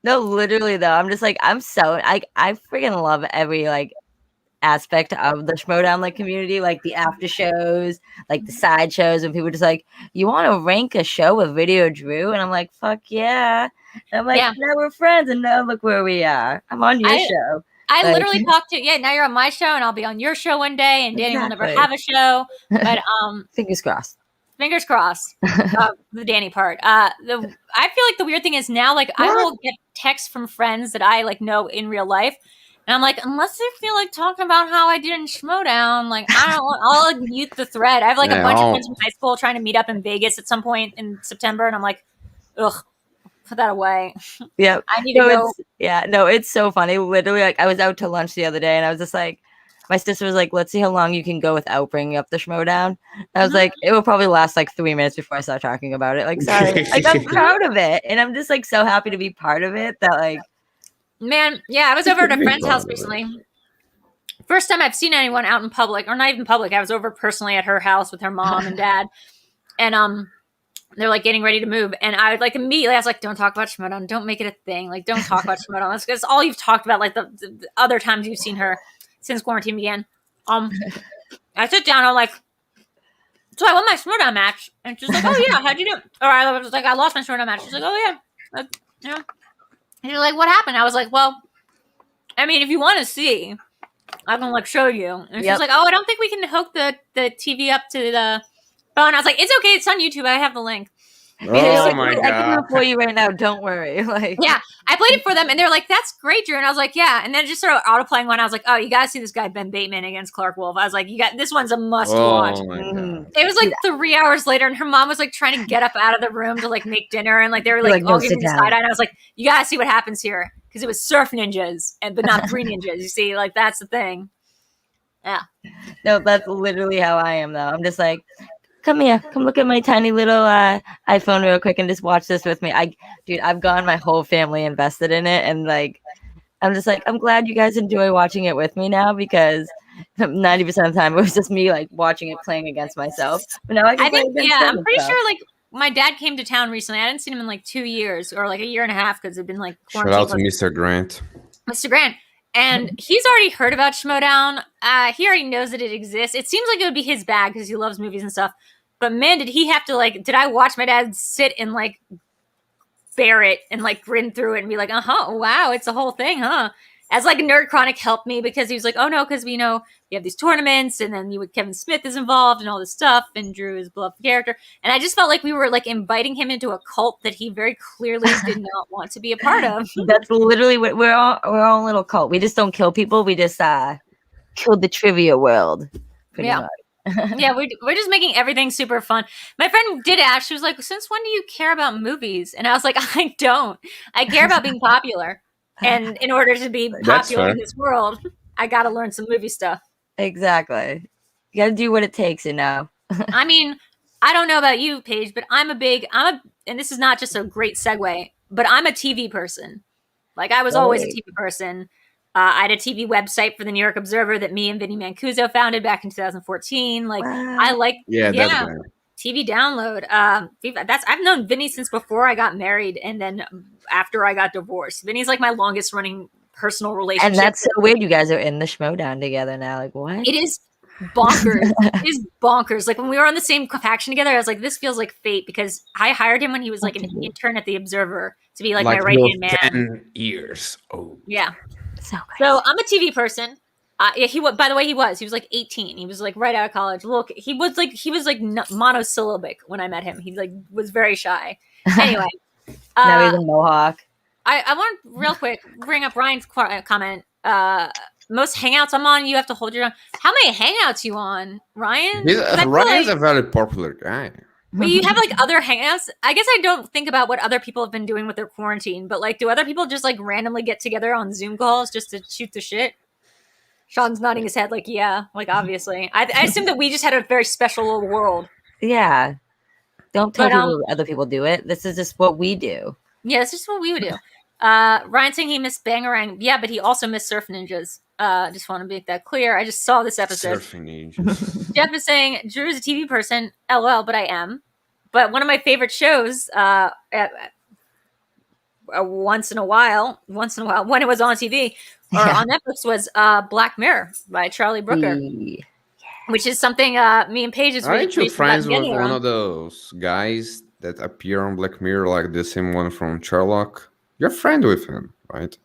No, literally though, I'm just like I freaking love every like aspect of the Schmoedown like community, like the after shows, like the side shows, and people just like, you want to rank a show with Videodrew? And I'm like, fuck yeah. And I'm like, now we're friends, and now look where we are. I'm on your show. I literally talked to now you're on my show, and I'll be on your show one day, and Daney will never have a show. But fingers crossed. Fingers crossed. The Daney part. I feel like the weird thing is now, like I will get texts from friends that I like know in real life, and I'm like, unless they feel like talking about how I did in Schmoedown, like I don't want. I'll like mute the thread. I have like a bunch of friends from high school trying to meet up in Vegas at some point in September, and I'm like, ugh. Put that away. Yeah. I need to go. It's so funny. Literally, like I was out to lunch the other day, and I was just like, my sister was like, let's see how long you can go without bringing up the Schmoedown. I was like, it will probably last like 3 minutes before I start talking about it. Like, sorry. Like, I'm proud of it. And I'm just like so happy to be part of it that like. Man, yeah, I was over at a friend's house recently. First time I've seen anyone out in public, or not even public. I was over personally at her house with her mom and dad. And they're like getting ready to move, and I would like immediately I was like, don't talk about Schmoedown, don't make it a thing, like don't talk about Schmoedown. That's all you've talked about, like the other times you've seen her since quarantine began. I sit down, I'm like, so I won my Schmoedown match, and she's like, oh yeah, how'd you do? Or I was like, I lost my Schmoedown match. She's like, oh yeah, you know. And she's like, what happened? I was like, well, I mean, if you want to see, I can like show you. And she's like, oh, I don't think we can hook the TV up to the phone. I was like, it's okay, it's on YouTube. I have the link. Oh my God. I can do it for you right now. Don't worry. Like, yeah, I played it for them, and they're like, "That's great, Drew." And I was like, "Yeah." And then just sort of auto playing one. I was like, "Oh, you gotta see this guy Ben Bateman against Clark Wolf." I was like, this one's a must watch." It was like 3 hours later, and her mom was like trying to get up out of the room to like make dinner, and like they were like all giving me side eye. And I was like, "You gotta see what happens here," because it was surf ninjas, but not 3 ninjas. You see, like that's the thing. Yeah. No, that's literally how I am though. I'm just like, come here, come look at my tiny little iPhone real quick and just watch this with me. I've gotten my whole family invested in it, and like, I'm just like, I'm glad you guys enjoy watching it with me now, because 90% of the time it was just me like watching it playing against myself. But now I think I'm pretty sure like my dad came to town recently. I hadn't seen him in like 2 years or like a year and a half because it'd been like quarantine. Shout out to Mr. Grant. Mr. Grant. And he's already heard about Schmoedown. He already knows that it exists. It seems like it would be his bag because he loves movies and stuff. But man, did he have to did I watch my dad sit and bear it and grin through it and be like, wow, it's a whole thing, huh? As NerdChronic helped me because he was like, oh no, because we know we have these tournaments and then Kevin Smith is involved and all this stuff and Drew is beloved character. And I just felt like we were inviting him into a cult that he very clearly did not want to be a part of. That's literally what we're all a little cult. We just don't kill people. We just killed the trivia world. Pretty much. Yeah, we're just making everything super fun. My friend did ask, she was like, since when do you care about movies? And I was like, I don't. I care about being popular. And in order to be popular in this world, I got to learn some movie stuff. Exactly. You got to do what it takes, I mean, I don't know about you, Paige, but and this is not just a great segue, but I'm a TV person. I was always a TV person. I had a TV website for the New York Observer that me and Vinny Mancuso founded back in 2014. I like TV download. I've known Vinny since before I got married, and then after I got divorced. Vinny's my longest running personal relationship. And that's so weird. You guys are in the Schmoedown together now. What? It is bonkers. It is bonkers. When we were on the same faction together, I was like, this feels like fate because I hired him when he was an intern at the Observer to be my right hand man. 10 years. Oh, yeah. So I'm a TV person. By the way, he was 18. He was right out of college. Look, he was monosyllabic when I met him. He was very shy. Anyway, now he's a Mohawk. I want to real quick bring up Ryan's comment. Most hangouts I'm on, you have to hold your own. How many hangouts you on, Ryan? Ryan's a very popular guy. But you have other hangouts. I guess I don't think about what other people have been doing with their quarantine, but do other people just randomly get together on Zoom calls just to shoot the shit? Sean's nodding his head yeah, obviously. I assume that we just had a very special little world. Yeah. Don't tell people other people do it. This is just what we do. Yeah, this is just what we would do. Ryan saying he missed Bangarang. Yeah, but he also missed Surf Ninjas. Just want to make that clear. I just saw this episode. Surfing Ninjas. Jeff is saying, Drew is a TV person. LOL, but I am. But one of my favorite shows, once in a while, when it was on TV or on Netflix, was Black Mirror by Charlie Brooker. Which is something me and Paige is really Aren't you friends with one of those guys that appear on Black Mirror, like the same one from Sherlock? You're a friend with him, right?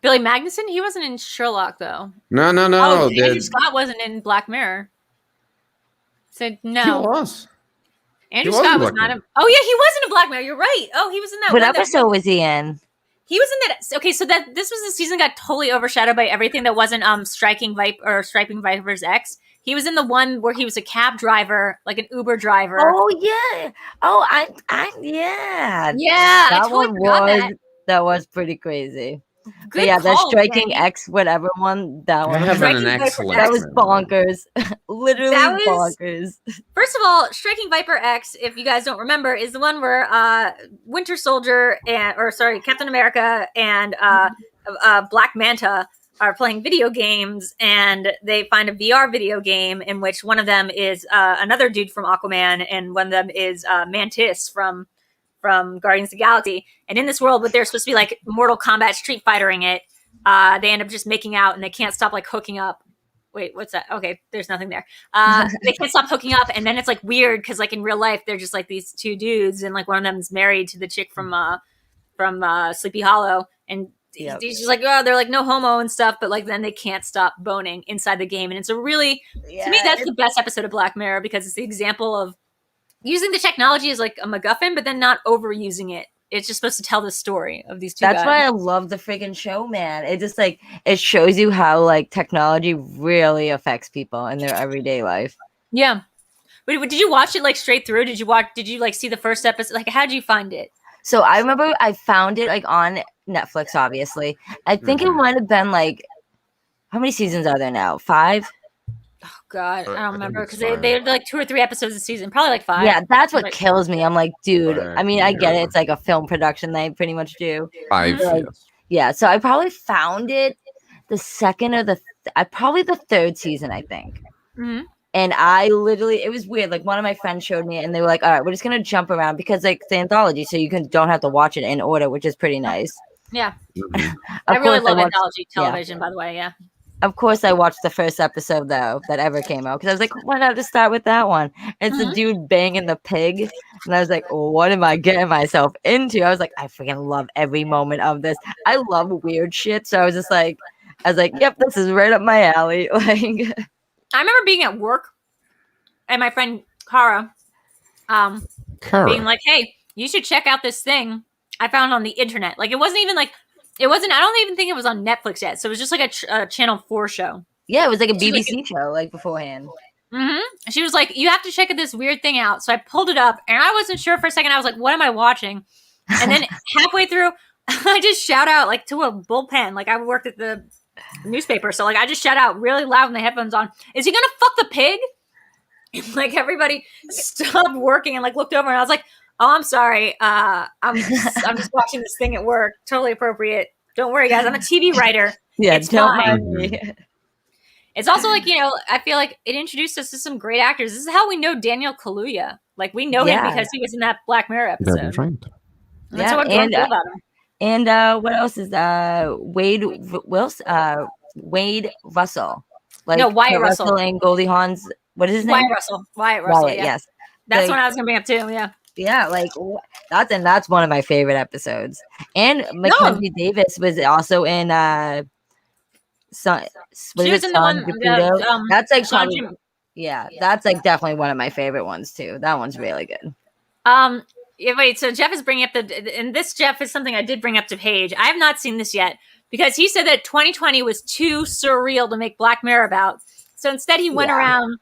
Billy Magnuson? He wasn't in Sherlock, though. No. Oh, Andrew Scott wasn't in Black Mirror. So, no. He was. Andrew Scott was not in... Oh, yeah, he wasn't in Black Mirror. You're right. Oh, he was in that What episode was he in? He was in that... Okay, so this was the season got totally overshadowed by everything that wasn't Striping Viper's Ex. He was in the one where he was a cab driver, an Uber driver. Oh, yeah. Oh, yeah. Yeah, I totally forgot that. That was pretty crazy. Good yeah, call, the Striking X whatever one, that one. That was bonkers. Literally bonkers. First of all, Striking Viper X, if you guys don't remember, is the one where Winter Soldier Captain America and Black Manta are playing video games, and they find a VR video game in which one of them is another dude from Aquaman, and one of them is Mantis from Guardians of the Galaxy. And in this world, but they're supposed to be Mortal Kombat Street Fightering it, they end up just making out, and they can't stop hooking up. Wait, what's that? Okay, there's nothing there. They can't stop hooking up, and then it's weird because in real life they're just these two dudes, and one of them's married to the chick from Sleepy Hollow, and he's just they're no homo and stuff, but then they can't stop boning inside the game, and it's a really to me that's the best episode of Black Mirror because it's the example of using the technology as a MacGuffin, but then not overusing it. It's just supposed to tell the story of these two guys. That's why I love the freaking show, man. It just it shows you how technology really affects people in their everyday life. Yeah. But did you watch it straight through? Did you see the first episode? How did you find it? So I remember I found it on Netflix, obviously. I think it might have been how many seasons are there now? 5? Oh God, I don't remember because they had 2 or 3 episodes a season, probably 5. Yeah, that's what kills me. I'm dude. I mean, I get it. It's a film production. They pretty much do 5. Yeah, so I probably found it the second or probably the 3rd season, I think. Mm-hmm. And I literally, it was weird. One of my friends showed me, and they were like, "All right, we're just gonna jump around because it's the anthology, so you don't have to watch it in order, which is pretty nice." Yeah, Mm-hmm. I really love anthology television, by the way. Yeah. of course, I watched the first episode though that ever came out because I was like, why not just start with that one? And it's the dude banging the pig, and I was like, what am I getting myself into? I was like, I freaking love every moment of this. I love weird shit, so I was like, yep, this is right up my alley. Like, I remember being at work and my friend Cara, being like, hey, you should check out this thing I found on the internet. Like, it wasn't even like, I don't even think it was on Netflix yet. So it was just like a Channel 4 show. Yeah, it was like a BBC show, like beforehand. She was like, you have to check this weird thing out. So I pulled it up and I wasn't sure for a second. I was like, what am I watching? And then halfway through, I just shout out like to a bullpen. Like, I worked at the newspaper. So like, I just shout out really loud with the headphones on. Is he going to fuck the pig? And, like, everybody stopped working and like looked over and I was like, oh, I'm sorry. I'm just watching this thing at work. Totally appropriate. Don't worry, guys. I'm a TV writer. Yeah, it's don't fine. mind me. It's also like, I feel like it introduced us to some great actors. This is how we know Daniel Kaluuya. Like, we know him because he was in that Black Mirror episode. That's right. That's what I feel about him. And what else is Wade Russell? Like, no, Wyatt Russell and Goldie Hawn's. What is his name? Wyatt Russell. Yeah. Yes, that's like, what I was gonna bring up too. Yeah. Yeah, like that's one of my favorite episodes. And Mackenzie Davis was also in she was in the one that's like probably, that's like definitely one of my favorite ones too. That one's really good. Wait, so Jeff is bringing up and this Jeff is something I did bring up to Paige. I have not seen this yet because he said that 2020 was too surreal to make Black Mirror about. So instead he went around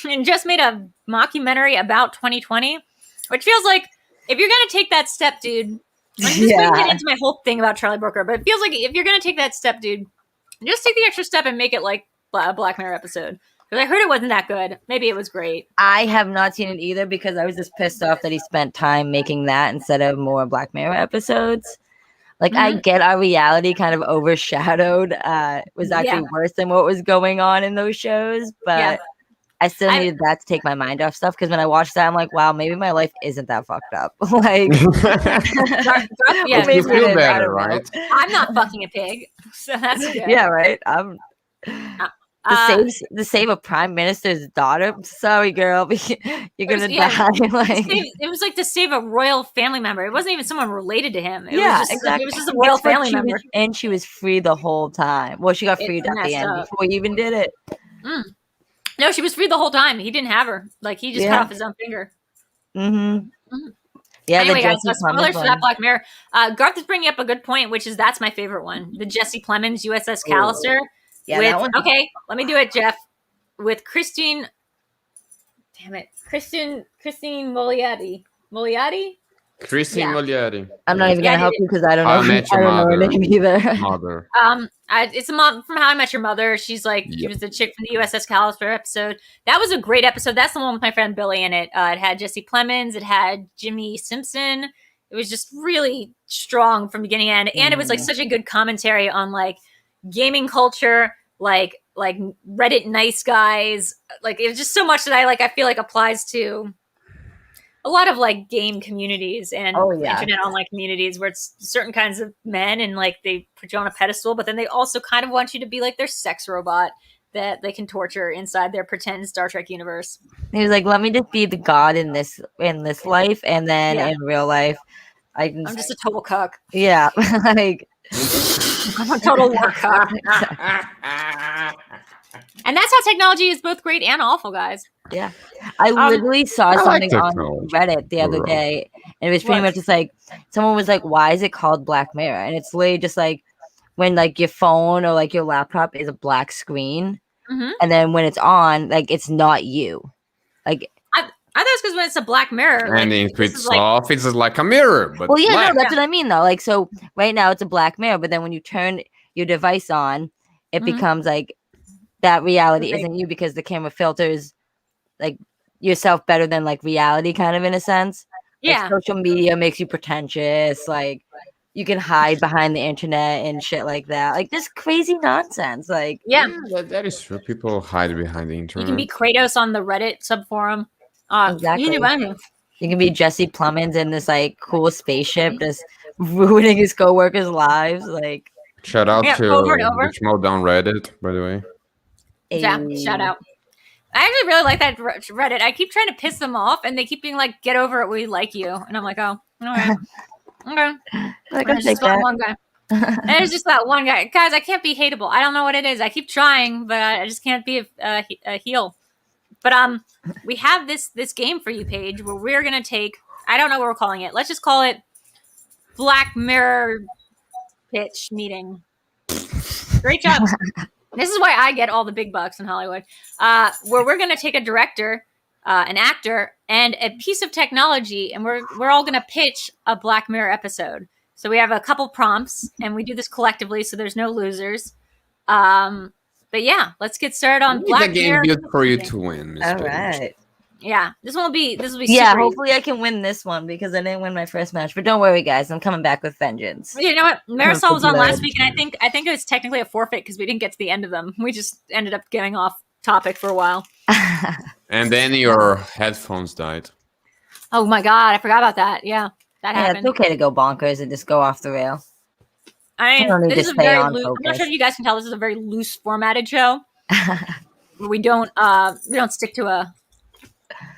and just made a mockumentary about 2020, which feels like if you're going to take that step, dude, I'm just going to get into my whole thing about Charlie Brooker, but it feels like if you're going to take that step, dude, just take the extra step and make it like a Black Mirror episode. Because I heard it wasn't that good. Maybe it was great. I have not seen it either because I was just pissed off that he spent time making that instead of more Black Mirror episodes. Like, I get our reality kind of overshadowed. Was actually worse than what was going on in those shows. But I still needed that to take my mind off stuff. Because when I watched that, I'm like, wow, maybe my life isn't that fucked up. Like, you feel better, right? I'm not fucking a pig. So that's good. Yeah, right. I'm... To save a prime minister's daughter. Sorry, girl, you're gonna die. Like, it was like to save a royal family member. It wasn't even someone related to him. It was just, exactly. It was just a royal family member, and she was free the whole time. Well, she got freed at the end before he even did it. No, she was free the whole time. He didn't have her. Like, he just cut off his own finger. Yeah. Anyway, guys, spoilers for that Black Mirror. Garth is bringing up a good point, which is that's my favorite one, the Jesse Plemons USS Callister. Yeah, that one. Okay, let me do it, Jeff. With Christine Moliati. Christine Moliati. I'm not even gonna help you because I don't know. I don't know her name either. Mother. It's a mom from How I Met Your Mother. She's like, she was the chick from the USS Callister episode. That was a great episode. That's the one with my friend Billy in it. It had Jesse Plemons. It had Jimmy Simpson. It was just really strong from beginning to end, and it was like such a good commentary on like gaming culture, like Reddit nice guys. Like, it was just so much that I feel like applies to a lot of like game communities and internet online communities where it's certain kinds of men and like they put you on a pedestal, but then they also kind of want you to be like their sex robot that they can torture inside their pretend Star Trek universe. He was like, let me just be the god in this life, and then in real life I'm just a total cuck. Yeah. Like, I'm a total war cuck. And that's how technology is both great and awful, guys. Yeah. I literally saw something on Reddit the other day, and it was pretty much just like, someone was like, why is it called Black Mirror? And it's literally just like when like your phone or like your laptop is a black screen, and then when it's on, like, it's not you. Like, I thought it's because when it's a black mirror. And if it's off, it's like a mirror. But no, that's what I mean, though. Like, so right now it's a black mirror, but then when you turn your device on, it becomes like that reality isn't you because the camera filters like yourself better than like reality, kind of, in a sense. Yeah. Like, social media makes you pretentious. Like, you can hide behind the internet and shit like that. Like, this crazy nonsense. Like, that is true. People hide behind the internet. You can be Kratos on the Reddit subforum. Exactly. You can be Jesse Plemons in this like cool spaceship, just ruining his coworkers' lives. Like, Shout out Yeah, to over and over. the Schmoedown Reddit, by the way. Yeah, shout out. I actually really like that Reddit. I keep trying to piss them off, and they keep being like, "Get over it, we like you," and I'm like, "Oh, okay, okay." Like, There's just that one guy. There's just that one guy, guys. I can't be hateable. I don't know what it is. I keep trying, but I just can't be a heel. But we have this game for you, Paige, where we're gonna take. I don't know what we're calling it. Let's just call it Black Mirror Pitch Meeting. Great job. This is why I get all the big bucks in Hollywood. Where we're gonna take a director, an actor, and a piece of technology, and we're all gonna pitch a Black Mirror episode. So we have a couple prompts, and we do this collectively, so there's no losers. But yeah, let's get started on Black Mirror. It's a game built for you to win, Miss All Paige. right. Yeah, this will be Yeah, super hopefully I can win this one because I didn't win my first match. But don't worry, guys, I'm coming back with vengeance. You know what? Marisol was on last week, and I think it was technically a forfeit because we didn't get to the end of them. We just ended up getting off topic for a while. And then your headphones died. Oh my god, I forgot about that. Yeah, that happened. It's okay to go bonkers and just go off the rail. I don't mean, need this to is a stay very on loose. I'm not focus. sure if you guys can tell. This is a very loose formatted show. We don't stick to a.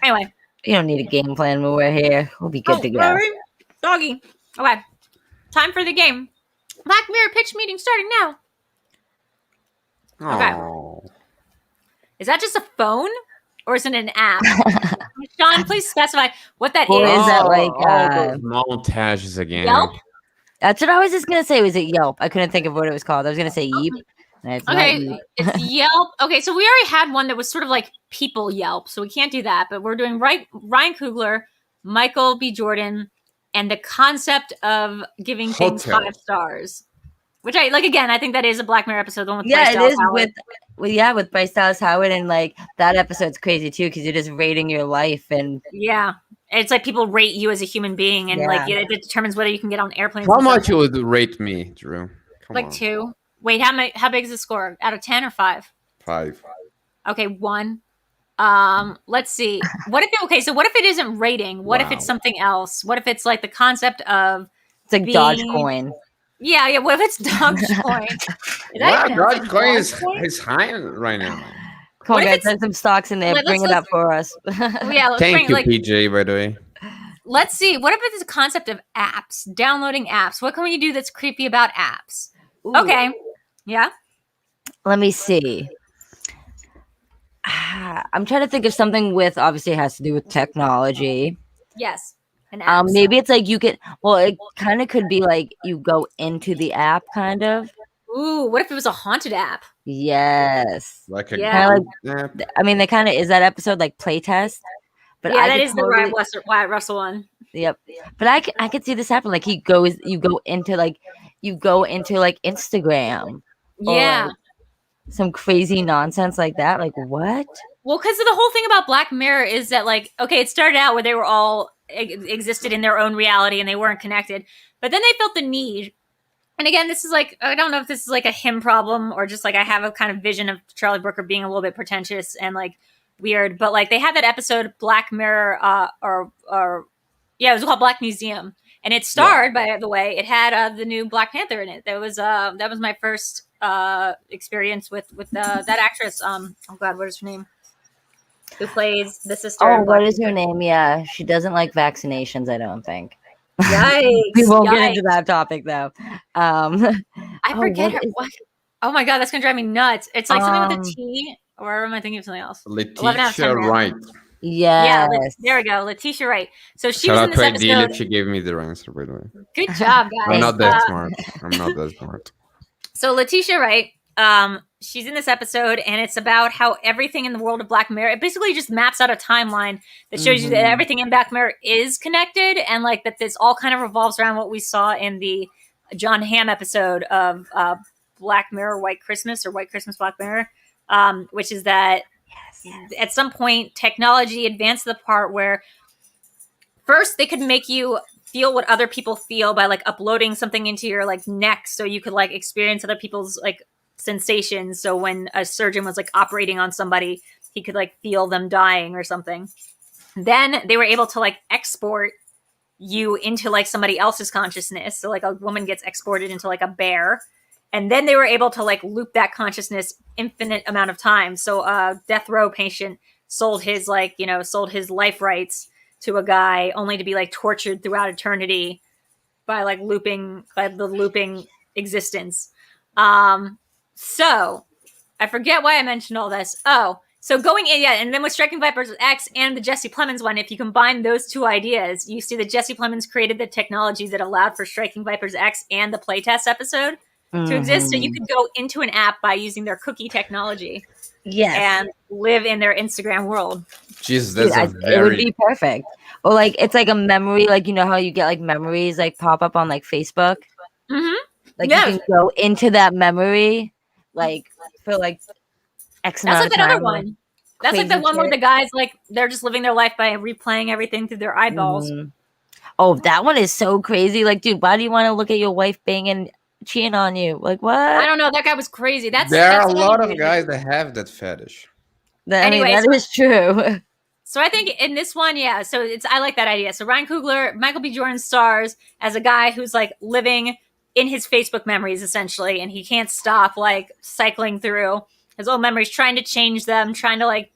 Anyway, You don't need a game plan when we're here. We'll be good to go. Sorry. Doggy. Okay, time for the game. Black Mirror pitch meeting starting now. Okay. Oh. Is that just a phone or is it an app? Sean, please specify what that Or is. is that like, those montages again? Yelp? That's what I was just gonna say. Was it Yelp? I couldn't think of what it was called. I was gonna say Yeep. and it's not Okay, Yeep. it's Yelp. Okay, so we already had one that was sort of like people Yelp, so we can't do that. But we're doing Ryan Coogler, Michael B. Jordan, and the concept of giving things Hotel. 5 stars. Which I like. Again, I think that is a Black Mirror episode. The one with Yeah, Bryce it Dallas is Howard. with Bryce Dallas Howard, and like that episode's crazy too because you're just rating your life and Yeah, it's like people rate you as a human being, and like it determines whether you can get on airplanes. How and much stuff. you would rate me, Drew? Come Like on. 2. Wait, how big is the score? Out of 10 or 5? 5. Okay, 1. Let's see. What if it isn't rating? What if it's something else? What if it's like the concept of it's like Dogecoin. Yeah. What if it's Dogecoin? Yeah, Dogecoin is high right now. Come on, What if guys, it's- there's some stocks in there. Bring it up for us. Yeah, let's Thank bring you, PJ, by the way. let's see. What if it's a concept of apps, downloading apps? What can we do that's creepy about apps? Ooh. Okay. Yeah. Let me see. I'm trying to think of something with obviously it has to do with technology. Yes. An apps. Maybe it's like you get it kind of could be like you go into the app kind of. Ooh, what if it was a haunted app? Yes. Like a Yeah. app. I mean, they kind of is that episode like playtest. But Yeah, I that could is the Wyatt Russell one. Yep. But I could see this happen. Like you go into Instagram. or, Yeah. like, some crazy nonsense like that. Like what? Well, because the whole thing about Black Mirror is that, like, okay, it started out where they were all existed in their own reality and they weren't connected, but then they felt the need. And again, this is like, I don't know if this is like a him problem or just like I have a kind of vision of Charlie Brooker being a little bit pretentious and like weird, but like they had that episode Black Mirror, it was called Black Museum, and it starred, by the way, it had the new Black Panther in it. That was my first experience with that actress. Oh God, what is her name? Who plays the sister? Oh, what is her name? Yeah, she doesn't like vaccinations. I don't think. Yikes! We won't get into that topic though. I forget her. what is- What? Oh my God, that's gonna drive me nuts. It's like something with a T, or am I thinking of something else? 11 out of 10, Letitia man. Wright. Yes. Yeah, there we go, Letitia Wright. So she Shout was out in this to episode. Idelia, she gave me the answer, by the way. Good job, guys. I'm not that smart. I'm not that smart. So Letitia Wright, she's in this episode, and it's about how everything in the world of Black Mirror, it basically just maps out a timeline that shows you that everything in Black Mirror is connected, and like that this all kind of revolves around what we saw in the John Hamm episode of Black Mirror White Christmas, or White Christmas Black Mirror, which is that at some point technology advanced to the part where first they could make you feel what other people feel by like uploading something into your like neck so you could like experience other people's like sensations. So when a surgeon was like operating on somebody, he could like feel them dying or something. Then they were able to like export you into like somebody else's consciousness. So like a woman gets exported into like a bear, And then they were able to like loop that consciousness infinite amount of times. So a death row patient sold his life rights to a guy only to be like tortured throughout eternity by the looping existence. So I forget why I mentioned all this. Oh, so going in, yeah, and then with Striking Vipers X and the Jesse Plemons one, if you combine those two ideas, you see that Jesse Plemons created the technology that allowed for Striking Vipers X and the playtest episode to exist. So you could go into an app by using their cookie technology. Yes. And live in their Instagram world. Jesus, that's it would be perfect. Or like it's like a memory, like you know how you get like memories like pop up on like Facebook. Like you can go into that memory, like for like X amount of time. That's like that other one. That's like the one where the guys like they're just living their life by replaying everything through their eyeballs. Oh, that one is so crazy. Like, dude, why do you want to look at your wife banging, cheating on you? Like, what? I don't know. That guy was crazy. There are a lot of guys that have that fetish. Anyway, that is true. So I think in this one, yeah. So I like that idea. So Ryan Coogler, Michael B. Jordan stars as a guy who's like living in his Facebook memories essentially, and he can't stop like cycling through his old memories, trying to change them, trying to like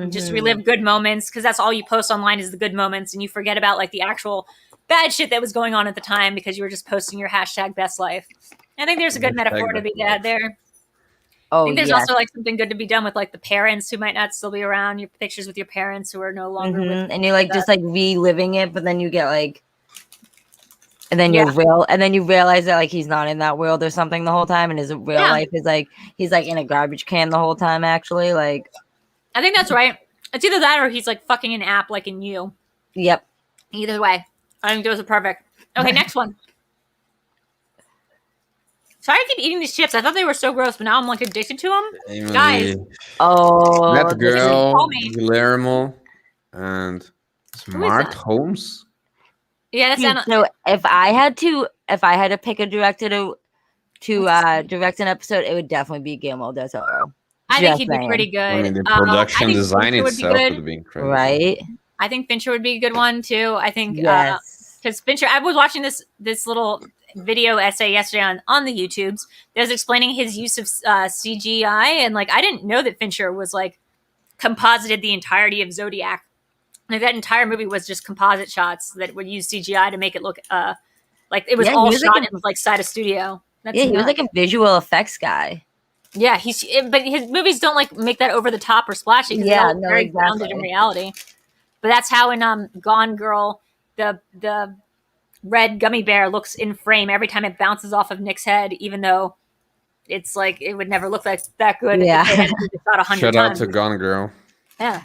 just relive good moments, because that's all you post online is the good moments, and you forget about like the actual bad shit that was going on at the time because you were just posting your hashtag best life. I think there's a good metaphor to be had there. I think there's also like something good to be done with like the parents who might not still be around, your pictures with your parents who are no longer with and you're like just like reliving it, but then you get like, and then you realize that like he's not in that world or something the whole time, and his real life is like he's like in a garbage can the whole time. Actually, like I think that's right. It's either that or he's like fucking an app like in You. Yep. Either way, I think those are perfect. Okay, next one. Sorry, I keep eating these chips. I thought they were so gross, but now I'm like addicted to them. Emily. Guys. Oh. That girl, Guillermo, and Smart Homes. Yeah, that's so if I had to pick a director to direct an episode, it would definitely be Guillermo del Toro. I think he'd be pretty good. I mean, the production design itself would be incredible. Right? I think Fincher would be a good one too. I think because Fincher, I was watching this little video essay yesterday on the YouTubes that was explaining his use of CGI, and like I didn't know that Fincher was like composited the entirety of Zodiac. Like that entire movie was just composite shots that would use CGI to make it look like it was all shot in like side of studio. He was like a visual effects guy. Yeah, but his movies don't like make that over the top or splashy. Yeah, they're very grounded in reality. But that's how in Gone Girl, the red gummy bear looks in frame every time it bounces off of Nick's head, even though it's like it would never look like that good. Yeah. Shout out to Gone Girl. Yeah.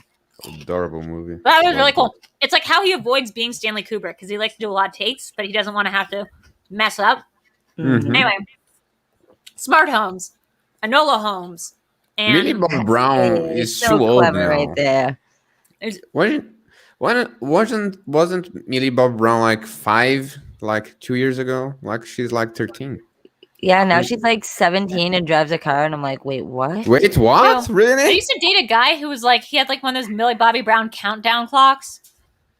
Adorable movie. But that was really cool. It's like how he avoids being Stanley Kubrick because he likes to do a lot of takes, but he doesn't want to have to mess up. Anyway, Smart Homes, Enola Holmes, and Millie Bobby Brown is so too old clever now. right there. Wasn't Millie Bobby Brown like 5, like 2 years ago? Like she's like 13. Yeah, now she's like 17 and drives a car, and I'm like, wait, what? Wait, what? Really? I used to date a guy who was like, he had like one of those Millie Bobby Brown countdown clocks.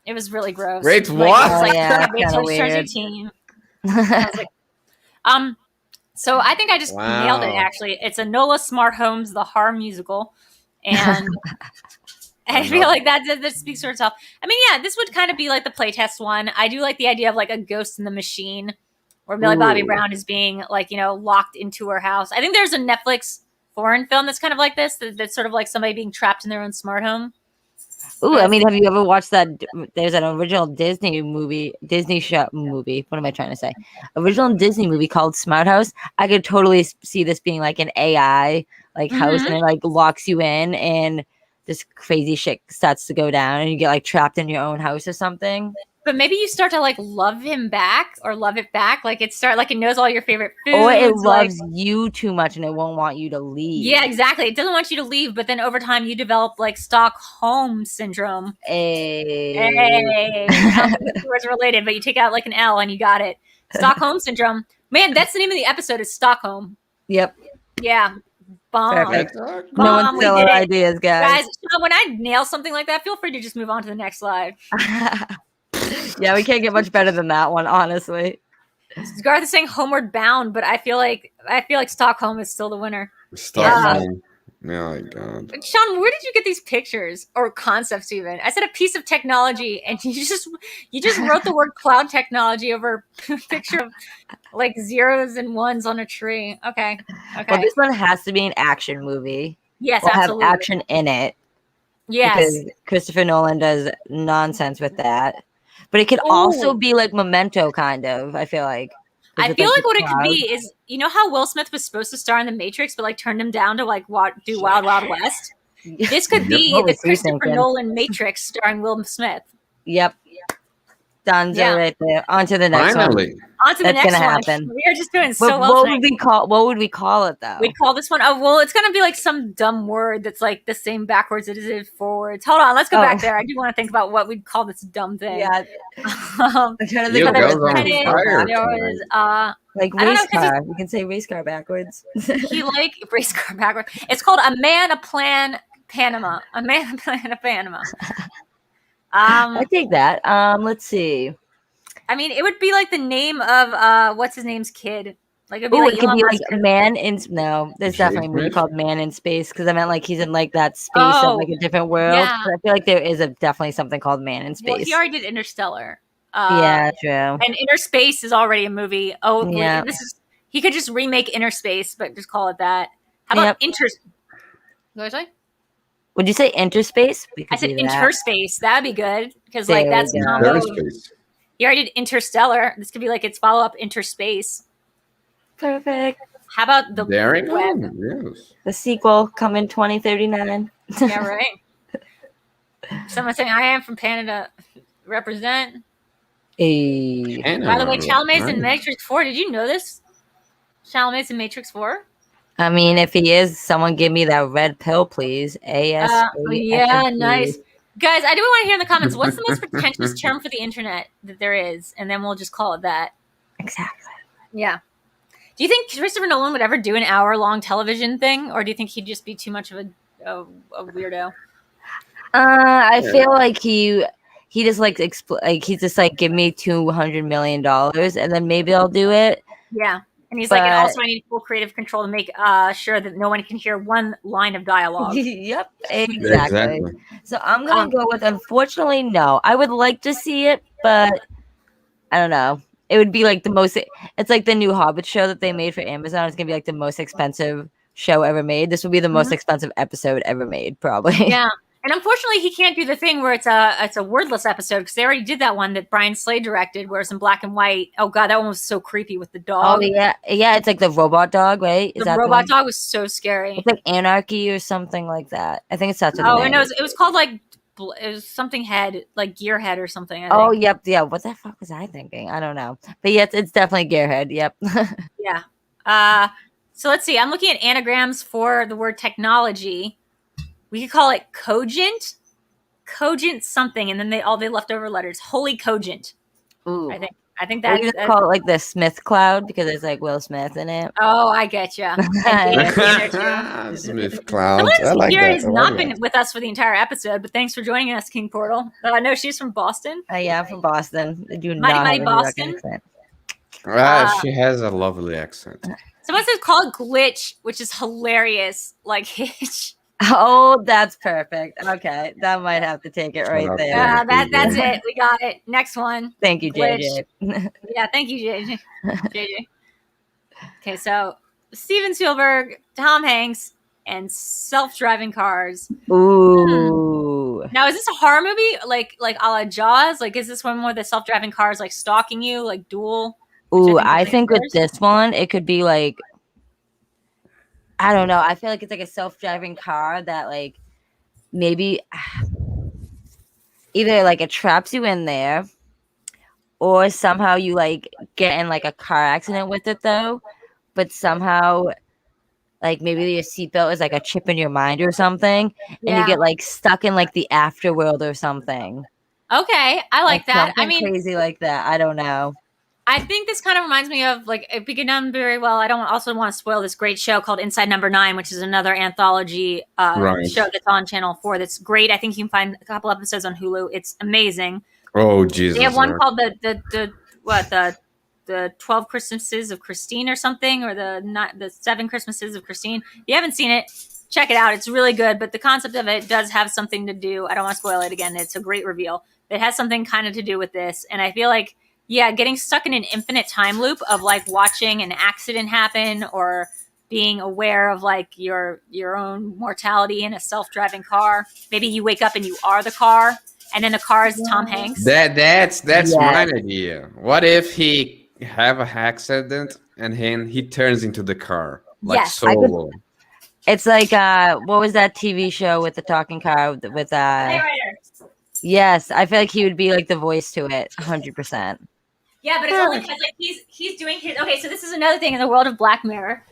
It was really gross. Wait, like, what? It was like, Yeah, wait till he turns 18. I was like, so I think I just nailed it. Actually, it's Enola Smart Homes, the horror musical, and I feel like that speaks for itself. I mean, yeah, this would kind of be like the playtest one. I do like the idea of like a Ghost in the Machine, where Millie Bobby Brown is being like locked into her house. I think there's a Netflix foreign film that's kind of like this. That's sort of like somebody being trapped in their own smart home. Ooh, I mean, have you ever watched that? There's an original Disney movie. What am I trying to say? Original Disney movie called Smart House. I could totally see this being like an AI like house, and it like locks you in, and this crazy shit starts to go down, and you get like trapped in your own house or something. But maybe you start to like love him back or love it back. Like it knows all your favorite foods. Or it loves you too much and it won't want you to leave. Yeah, exactly. It doesn't want you to leave, but then over time you develop like Stockholm syndrome. Hey. I don't think the words related, but you take out like an L and you got it. Stockholm syndrome. Man, that's the name of the episode is Stockholm. Yep. Yeah. Bomb. Perfect. No one steal our ideas, guys. Guys, when I nail something like that, feel free to just move on to the next slide. Yeah, we can't get much better than that one, honestly. Garth is saying Homeward Bound, but I feel like Stockholm is still the winner. Stockholm. Oh my god. Sean, where did you get these pictures or concepts even? I said a piece of technology, and you just wrote the word cloud technology over a picture of like zeros and ones on a tree. Okay. Well, this one has to be an action movie. Yes, We'll absolutely. have action in it. Yes. Because Christopher Nolan does nonsense with that. But it could also be like Memento, kind of, I feel like. I feel like what it could be is, you know how Will Smith was supposed to star in The Matrix, but like turned him down to like do Wild Wild West? This could be the Christopher Nolan Matrix starring Will Smith. Yep. Donzo right there. On to the next one. On to the next one. Happen. We are just doing so well. What would we call it though? We call this one. Oh well, it's gonna be like some dumb word that's like the same backwards as it is forwards. Hold on, let's go back there. I do want to think about what we'd call this dumb thing. Yeah. I'm trying to think of like race car. You can say race car backwards. He like race car backwards. It's called A Man, a Plan, Panama. A Man, a Plan, a Panama. I take that. Let's see. I mean, it would be like the name of what's his name's kid. Like it'd be it could be like Man in there's definitely a movie called Man in Space because I meant like he's in like that space of like a different world. Yeah. But I feel like there is definitely something called Man in Space. Well, he already did Interstellar. Yeah, true. And Inner Space is already a movie. Oh, yeah. He could just remake Inner Space, but just call it that. How about What did I say? Would you say Interspace? I said Interspace. That'd be good because like that's combo. He already did Interstellar. This could be like its follow-up, Interspace. Perfect. How about the Web? Yes. The sequel coming 2039. Yeah, right. Someone saying I am from Canada. Represent. Hey. By the way, Chalamet's in Matrix 4. Did you know this? Chalamet's in Matrix 4? I mean, if he is, someone give me that red pill, please. Yeah, nice. Guys, I do want to hear in the comments, what's the most pretentious term for the internet that there is? And then we'll just call it that. Exactly. Yeah. Do you think Christopher Nolan would ever do an hour-long television thing? Or do you think he'd just be too much of a weirdo? I feel like he just like he's just like, give me $200 million and then maybe I'll do it. Yeah. And he's like, and also I need full creative control to make sure that no one can hear one line of dialogue. Yep, exactly. So I'm going to go with, unfortunately, no. I would like to see it, but I don't know. It would be like it's like the new Hobbit show that they made for Amazon. It's going to be like the most expensive show ever made. This would be the most expensive episode ever made, probably. Yeah. And unfortunately, he can't do the thing where it's a wordless episode because they already did that one that Brian Slade directed, where it's in black and white. Oh god, that one was so creepy with the dog. Oh yeah. It's like the robot dog, right? The robot dog was so scary. It's like Anarchy or something like that. I think it's such a. Oh, and it was called like it was something head, like Gearhead or something. Oh yep, yeah. What the fuck was I thinking? I don't know, but yeah, it's definitely Gearhead. Yep. Yeah. So let's see. I'm looking at anagrams for the word technology. We could call it cogent something, and then they leftover letters. Holy cogent. Ooh. I think that's. We just call it like the Smith cloud because there's like Will Smith in it. Oh, I get you. Smith cloud. Someone here has not been with us for the entire episode, but thanks for joining us, King Portal. I know she's from Boston. Yeah, I'm from Boston. I do Mighty Boston. She has a lovely accent. Someone says call it glitch, which is hilarious, like Hitch. Oh, that's perfect. Okay, that might have to take it right there. Yeah, that's it. We got it. Next one. Thank you, JJ. Yeah, thank you, JJ. Okay, so Steven Spielberg, Tom Hanks, and self-driving cars. Ooh. Now, is this a horror movie, like a la Jaws? Like, is this one where the self-driving cars like stalking you, like Duel? Ooh, I think with this one, it could be like. I don't know. I feel like it's like a self-driving car that like maybe either like it traps you in there or somehow you like get in like a car accident with it though. But somehow like maybe your seatbelt is like a chip in your mind or something and you get like stuck in like the afterworld or something. Okay. I like that. I mean, crazy like that. I don't know. I think this kind of reminds me of like it began very well. I don't also want to spoil this great show called Inside Number 9, which is another anthology show that's on Channel 4. That's great. I think you can find a couple episodes on Hulu. It's amazing. Oh Jesus! They have one called the the 12 Christmases of Christine or something, or the 7 Christmases of Christine. If you haven't seen it, check it out. It's really good, but the concept of it does have something to do. I don't want to spoil it again. It's a great reveal. It has something kind of to do with this. And I feel like, yeah, getting stuck in an infinite time loop of like watching an accident happen or being aware of like your own mortality in a self-driving car. Maybe you wake up and you are the car, and then the car is Tom Hanks. That's my idea. What if he have a accident and then he turns into the car like Yes, Solo? It's like what was that TV show with the talking car with Yes, I feel like he would be like the voice to it, 100%. Yeah, but it's only because like he's doing his. Okay, so this is another thing in the world of Black Mirror,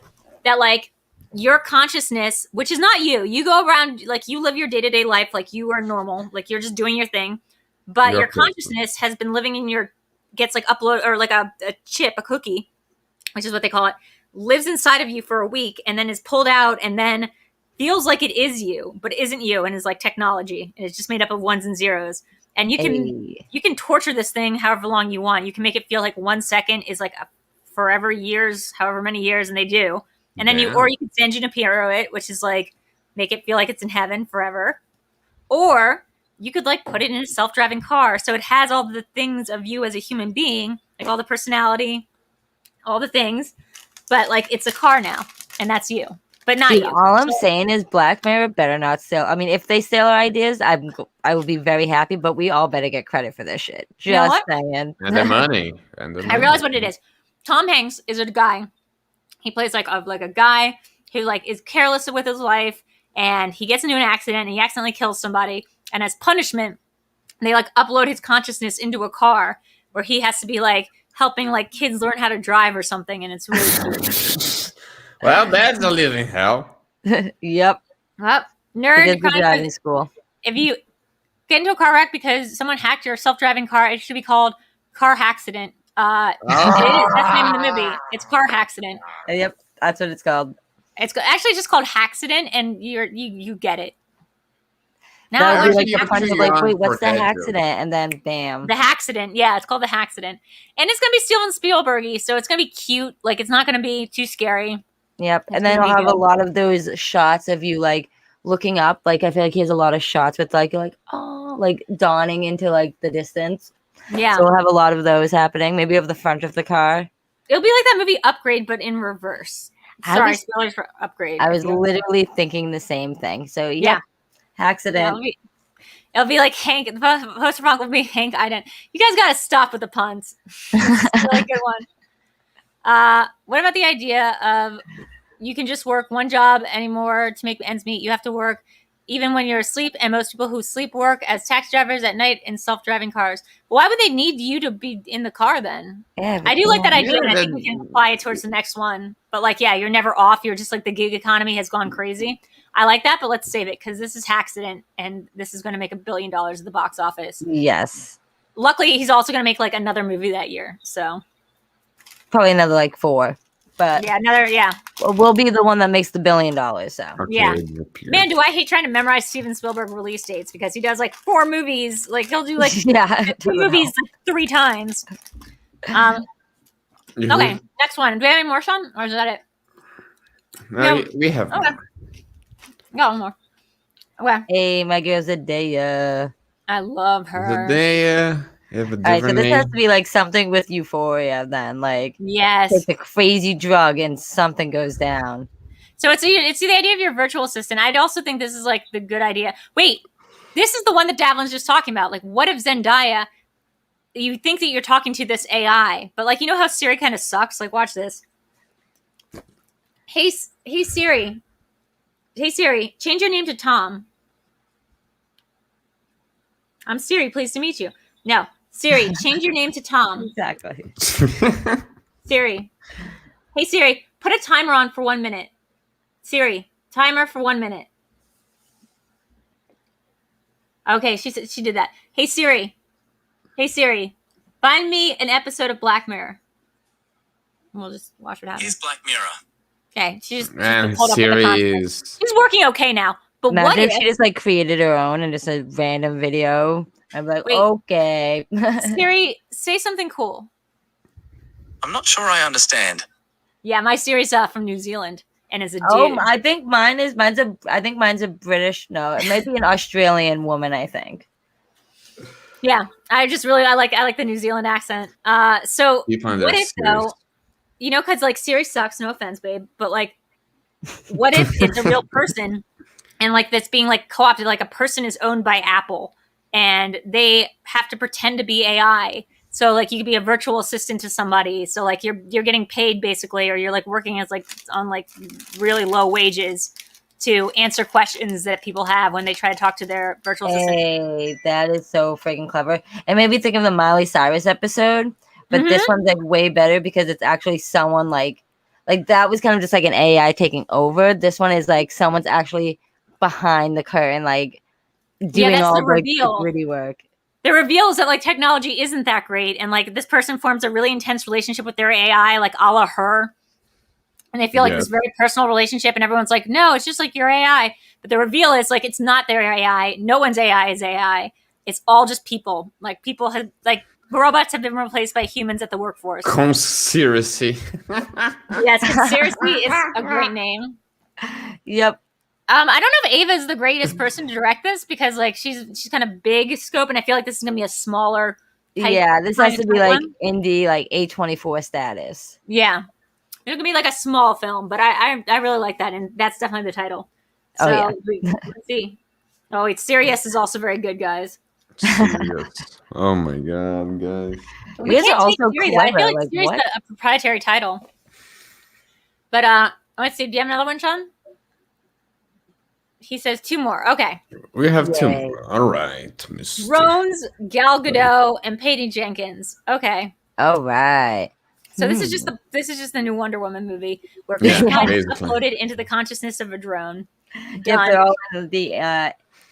that like your consciousness, which is not you go around like you live your day-to-day life like you are normal, like you're just doing your thing, but your consciousness has been living in gets like upload, or like a chip, a cookie, which is what they call it, lives inside of you for a week and then is pulled out and then feels like it is you but isn't you, and is like technology, and it's just made up of ones and zeros. And you can torture this thing however long you want. You can make it feel like 1 second is like forever years, however many years, and they do. And then you can San Junipero it, which is like make it feel like it's in heaven forever. Or you could like put it in a self-driving car, so it has all the things of you as a human being, like all the personality, all the things, but like it's a car now, and that's you, but not you. All I'm saying is Black Mirror better not steal. I mean, if they steal our ideas, I will be very happy, but we all better get credit for this shit. Just saying. And the money. I realize what it is. Tom Hanks is a guy. He plays like a guy who like is careless with his life, and he gets into an accident and he accidentally kills somebody, and as punishment, they like upload his consciousness into a car where he has to be like helping like kids learn how to drive or something, and it's really cute. Well, that's a living hell. Yep. NerdChronic driving school. If you get into a car wreck because someone hacked your self-driving car, it should be called Car Hackcident. It is. That's the name of the movie. It's Car Hackcident. Yep, that's what it's called. It's actually just called Hackcident, and you get it. Now like the punch of like, wait, what's the accident? And then bam. The Hackcident. Yeah, it's called The Hackcident. And it's going to be Steven Spielberg-y, so it's going to be cute. Like, it's not going to be too scary. Yep. And then I'll have a lot of those shots of you like looking up. Like, I feel like he has a lot of shots with like, you're like, oh, like dawning into like the distance. Yeah. So we'll have a lot of those happening. Maybe of the front of the car. It'll be like that movie Upgrade, but in reverse. Sorry, spoilers for Upgrade. I was literally thinking the same thing. So yeah. Accident. It'll be like Hank. The poster punk will be Hank Ident. You guys got to stop with the puns. It's a really good one. What about the idea of you can just work one job anymore to make ends meet? You have to work even when you're asleep, and most people who sleep work as taxi drivers at night in self-driving cars. Why would they need you to be in the car then? Yeah, I do like that idea, and I think we can apply it towards the next one. But like, yeah, you're never off. You're just like the gig economy has gone crazy. I like that, but let's save it because this is Hackcident, and this is going to make $1 billion at the box office. Yes. Luckily, he's also going to make like another movie that year. So probably another like 4. But we'll be the one that makes the $1 billion. So yeah, man, do I hate trying to memorize Steven Spielberg release dates because he does like 4 movies. Like he'll do like 2 movies like 3 times. Okay, next one. Do we have any more, Sean, or is that it? No, we have more. Got one more. Okay. Hey, my girl Zendaya. I love her. Zendaya. All right, so this has to be like something with Euphoria then. Like, yes, it's a crazy drug and something goes down. So it's the idea of your virtual assistant. I'd also think this is like the good idea. Wait, this is the one that Davlin's just talking about. Like, what if Zendaya, you think that you're talking to this AI, but like, you know how Siri kind of sucks? Like, watch this. Hey Siri. Hey Siri, change your name to Tom. I'm Siri, pleased to meet you. No, Siri, change your name to Tom. Exactly. Siri. Hey Siri, put a timer on for 1 minute. Siri, timer for 1 minute. Okay, she did that. Hey Siri, find me an episode of Black Mirror. We'll just watch what happens. Is Black Mirror. Okay, she's She's working okay now. But imagine what if she just like created her own and just a random video? I'm like, okay. Siri, say something cool. I'm not sure I understand. Yeah, my Siri's from New Zealand and is a dude. Oh, I think mine's a British. No, it might be an Australian woman. I think. Yeah, I like the New Zealand accent. So what if though, because like Siri sucks. No offense, babe, but like, what if it's a real person and like that's being like co-opted? Like a person is owned by Apple and they have to pretend to be AI. So like you could be a virtual assistant to somebody. So like you're getting paid basically, or you're like working as like on like really low wages to answer questions that people have when they try to talk to their virtual assistant. Hey, that is so freaking clever. It made me think of the Miley Cyrus episode, but this one's like way better because it's actually someone like that was kind of just like an AI taking over. This one is like someone's actually behind the curtain, like doing all the gritty work. The reveal is that like technology isn't that great, and like this person forms a really intense relationship with their AI, like a la Her. And they feel like this very personal relationship, and everyone's like, no, it's just like your AI. But the reveal is like, it's not their AI. No one's AI is AI. It's all just people. Like people have, like robots have been replaced by humans at the workforce. Conspiracy. Yes, seriously, it's a great name. Yep. I don't know if Ava is the greatest person to direct this because like she's kind of big scope, and I feel like this is gonna be a smaller. Yeah, this has to be like indie, like A24 status. Yeah. It's gonna be like a small film, but I really like that, and that's definitely the title. So let's see. Oh, wait, Sirius is also very good, guys. Serious. Oh my god, guys. We can't also Siri, I feel like Sirius is a proprietary title. But let's see. Do you have another one, Sean? He says 2 more. Okay. We have 2 more. All right, Mr. Drones, Gal Gadot, and Patty Jenkins. Okay. All right. So this is just the new Wonder Woman movie where Chris Pine is uploaded into the consciousness of a drone. Yeah, they're all in the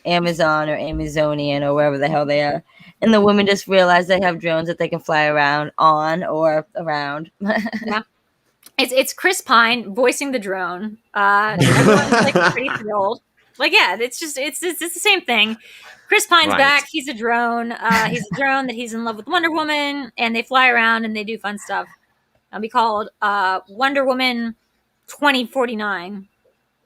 Amazon or Amazonian or wherever the hell they are, and the women just realize they have drones that they can fly around on or around. Yeah, it's Chris Pine voicing the drone. Everyone's like pretty thrilled. Like, yeah, it's the same thing. Chris Pine's back. He's a drone. He's a drone that he's in love with Wonder Woman, and they fly around and they do fun stuff. It'll be called Wonder Woman 2049.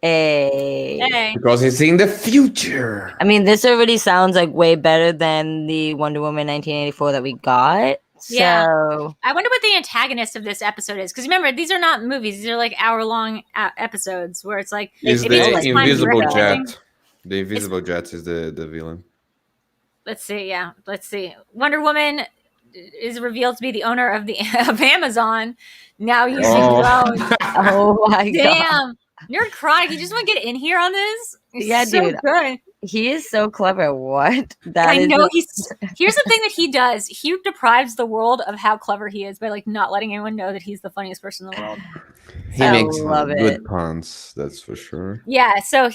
Hey. Because it's in the future. I mean, this already sounds like way better than the Wonder Woman 1984 that we got. Yeah. So I wonder what the antagonist of this episode is. Because remember, these are not movies. These are like hour-long episodes where it's like... Is the invisible jet. The invisible jet is the villain. Let's see, yeah. Let's see. Wonder Woman is revealed to be the owner of Amazon, now using drones. Oh my god. Damn. NerdChronic, you just want to get in here on this? Yeah, so dude. Good. He is so clever. What? I know. Here's the thing that he does. He deprives the world of how clever he is by like not letting anyone know that he's the funniest person in the world. He makes good puns, that's for sure. Yeah, so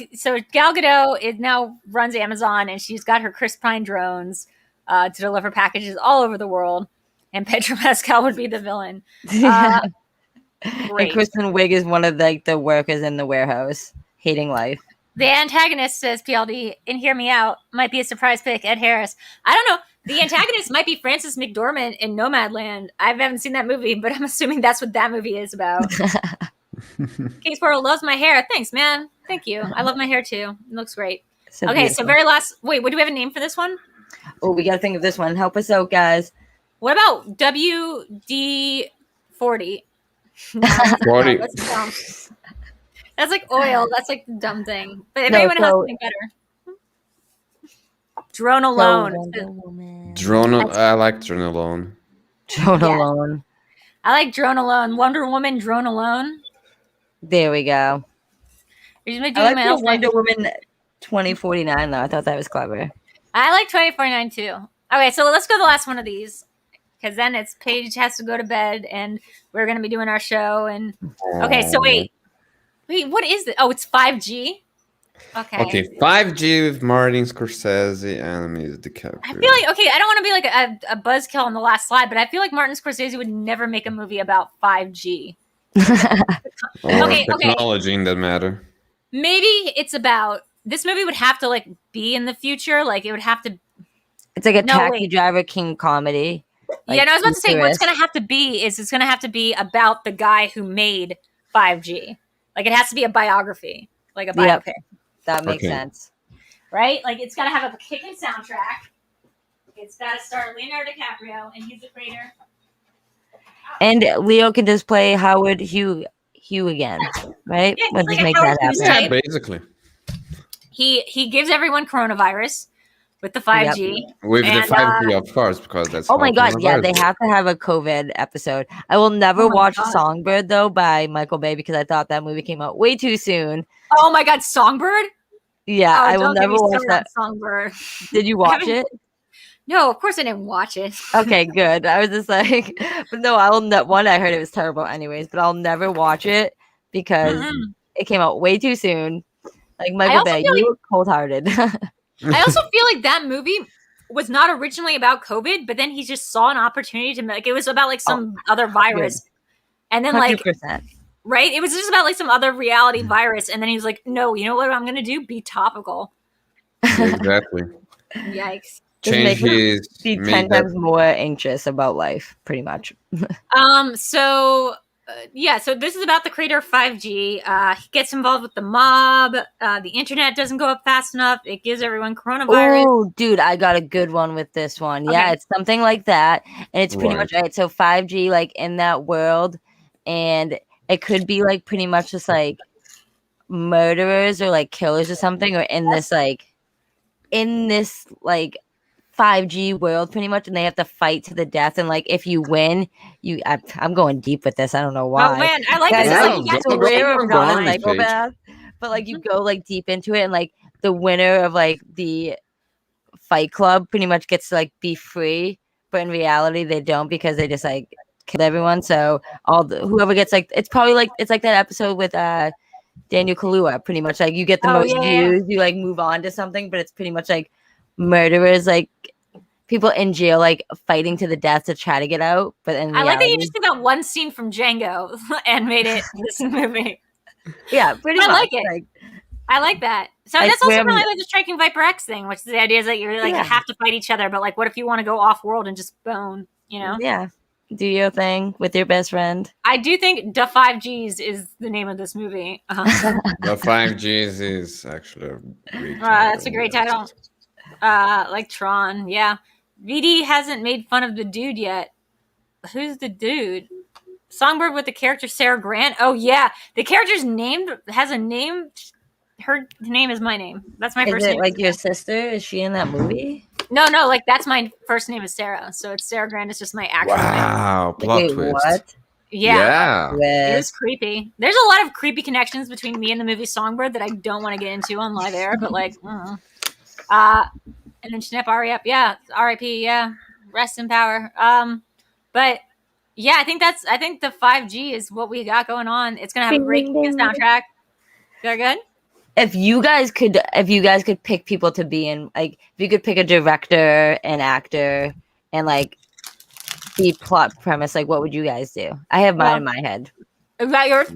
Gal Gadot now runs Amazon, and she's got her Chris Pine drones to deliver packages all over the world. And Pedro Pascal would be the villain. And Kristen Wiig is one of the workers in the warehouse, hating life. The antagonist, says PLD, and hear me out, might be a surprise pick, Ed Harris. I don't know. The antagonist might be Frances McDormand in Nomadland. I haven't seen that movie, but I'm assuming that's what that movie is about. King Sparrow loves my hair. Thanks, man. Thank you. I love my hair too. It looks great. Okay, so very last... Wait, do we have a name for this one? Oh, we got to think of this one. Help us out, guys. What about WD-40? 40. That's like oil. That's like the dumb thing. But if anyone has something better. Drone Alone. I like Drone Alone. Drone Alone. I like Drone Alone. Wonder Woman, Drone Alone. There we go. I like the Wonder Woman 2049 though. I thought that was clever. I like 2049 too. Okay, so let's go to the last one of these. Because then it's Paige has to go to bed and we're going to be doing our show. And okay, so wait, what is it? Oh, it's 5G. Okay, 5G with Martin Scorsese and DiCaprio. I feel like, I don't want to be like a buzzkill on the last slide, but I feel like Martin Scorsese would never make a movie about 5G. Technology in that matter. Maybe it's about, this movie would have to like be in the future. Like it would have to. It's like a taxi driver king comedy. Yeah, and I was about to say, what's futurist. going to have to be is it's going to have to be about the guy who made 5G. Like, it has to be a biography, like a Yep. biopic, That makes Okay. sense. right? Like, it's got to have a kicking soundtrack. It's got to star Leonardo DiCaprio, and he's the creator. And Leo can just play Howard Hugh again, right? Yeah, We'll he's just like a make Howard that Hughes happen. Yeah, type. basically. He gives everyone coronavirus with the 5G. With And, the 5G, of course, because that's Oh my how god, yeah, they coronavirus have to have a COVID episode. I will never Oh my watch God. Songbird though by Michael Bay because I thought that movie came out way too soon. Oh my God, Songbird? Yeah, Oh, I will don't get never me watch started that. on Songbird. Did you watch it? No, of course I didn't watch it. Okay, good. I was just like, but no, I will not. One, I heard it was terrible, anyways, but I'll never watch it because Mm-mm. it came out way too soon. Like Michael also Bay, feel you were cold-hearted. I also feel like that movie was not originally about COVID, but then he just saw an opportunity to make it was about like some other virus. And then like 100%. right? It was just about like some other reality virus. And then he was like, no, you know what I'm gonna do? Be topical. Exactly. Yikes. Just Change make him his be 10 make times that, more anxious about life, pretty much. So this is about the creator of 5G. He gets involved with the mob. The internet doesn't go up fast enough. It gives everyone coronavirus. Oh, dude, I got a good one with this one. Yeah, Okay. it's something like that. And it's pretty much Right. right. So 5G, like in that world, and it could be like pretty much just like murderers or like killers or something, or in this like 5G world pretty much, and they have to fight to the death. And like if you win, I'm going deep with this. I don't know why. Oh man, I like Guys, this. Yeah, Like, like, you go- guys go- can go- shake swear go- I'm go not a on, Paige. psychopath, but like you go like deep into it, and like the winner of like the Fight Club pretty much gets to like be free, but in reality they don't because they just like killed everyone. So whoever gets like it's probably like it's like that episode with Daniel Kaluuya, pretty much like you get the Oh, most yeah. views, you like move on to something, but it's pretty much like murderers, like people in jail, like fighting to the death to try to get out. But in I like that you reality- just took that one scene from Django and made it this movie. yeah, pretty I much. like it. I like that. So I that's also swear kind of I'm- like the Striking Viper X thing, which is the idea is that you're like Yeah. you have to fight each other, but like what if you want to go off world and just bone, you know? Yeah, do your thing with your best friend. I do think the 5Gs is the name of this movie. The 5Gs is actually a great That's a title, great yes. title. Like Tron, yeah. VD hasn't made fun of the dude yet. Who's the dude? Songbird with the character Sarah Grant. Oh yeah, the character's has a name. Her name is my name. That's my Is first it name. like your sister? Is she in that movie? No, like that's my first name is Sarah. So it's Sarah Grant. It's just my actual name. Wow, plot Wait, twist. what? Yeah. It With was creepy. There's a lot of creepy connections between me and the movie Songbird that I don't want to get into on live air, but like, and then Schnepp R.E.P. Yeah, R.I.P. Yeah, rest in power. But yeah, I think the 5G is what we got going on. It's gonna have a great soundtrack. They're good. if you guys could pick people to be in, like if you could pick a director, an actor, and like the plot premise, like what would you guys do? I have mine in my head. Is that yours?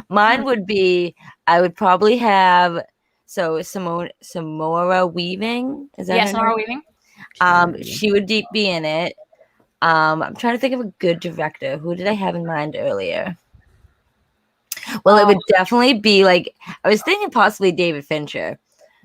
Mine would be, I would probably have Samora Weaving. Is that Yes, her Laura name? Weaving. She would be in it. I'm trying to think of a good director. Who did I have in mind earlier? Well, it would definitely be like, I was thinking possibly David Fincher.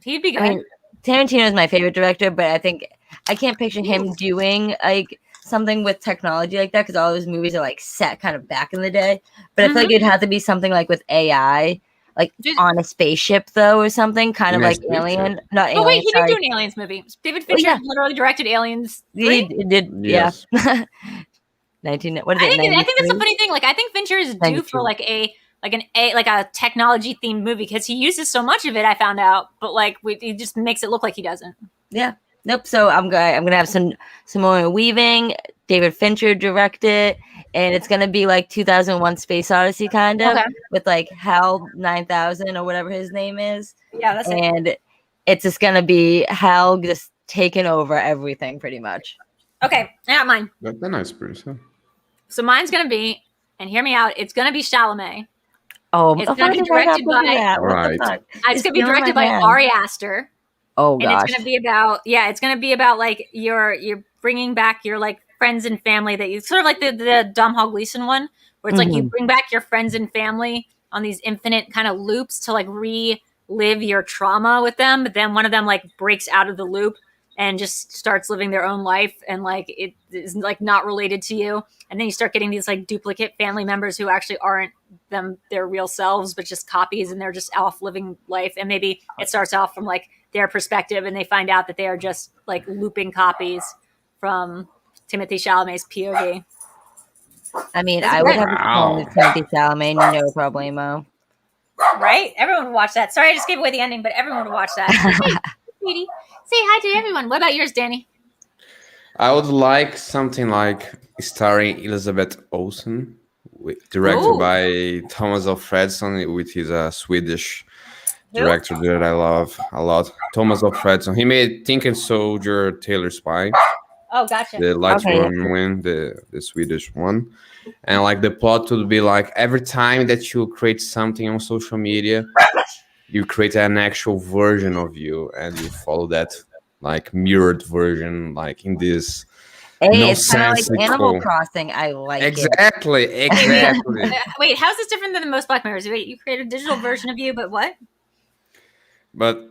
He'd be good. I mean, Tarantino is my favorite director, but I think I can't picture him doing like something with technology like that because all his movies are like set kind of back in the day. But I feel like it'd have to be something like with AI, like on a spaceship though, or something kind of In a like spaceship. Alien. Not Oh Alien. wait, he sorry. didn't do an Aliens movie. David Fincher literally directed Aliens. He 3? did. Yes. Yeah. 19. What is I it? think that's a 93? funny thing. Like I think Fincher is due 92. for like a technology themed movie because he uses so much of it. I found out, but like he just makes it look like he doesn't. Yeah. Nope. So I'm gonna have Simone Weaving, David Fincher direct it, and it's gonna be like 2001: Space Odyssey kind of with like Hal 9000 or whatever his name is. Yeah, that's it. And it's just gonna be Hal just taking over everything pretty much. Okay, I got mine. That's a nice person. So mine's gonna be, and hear me out. It's gonna be Chalamet. Oh, It's gonna be directed by. Right. It's gonna be directed by Ari Aster. Oh And gosh. it's gonna be about it's gonna be about like your bringing back your like friends and family that you sort of like the Dom Hall Gleason one, where it's like you bring back your friends and family on these infinite kind of loops to like relive your trauma with them. But then one of them like breaks out of the loop and just starts living their own life, and like it is like not related to you. And then you start getting these like duplicate family members who actually aren't their real selves, but just copies, and they're just off living life. And maybe it starts off from like their perspective, and they find out that they are just like looping copies from Timothée Chalamet's POV. I mean, I would have a phone with Timothée Chalamet, no problemo. Right? Everyone would watch that. Sorry, I just gave away the ending, but everyone would watch that. Hey, sweetie, say hi to everyone. What about yours, Danny? I would like something like starring Elizabeth Olsen, directed by Thomas Alfredson, which is a Swedish director that I love a lot. Thomas Alfredson. He made Tinker Soldier, Taylor Spy. Oh, gotcha. The Lightborn win, the Swedish one. And like the plot would be like every time that you create something on social media, you create an actual version of you, and you follow that like mirrored version, like in this. It's kind of like Animal Crossing. I like exactly. Wait, how's this different than the most Black Mirrors? Wait, you create a digital version of you, but what? But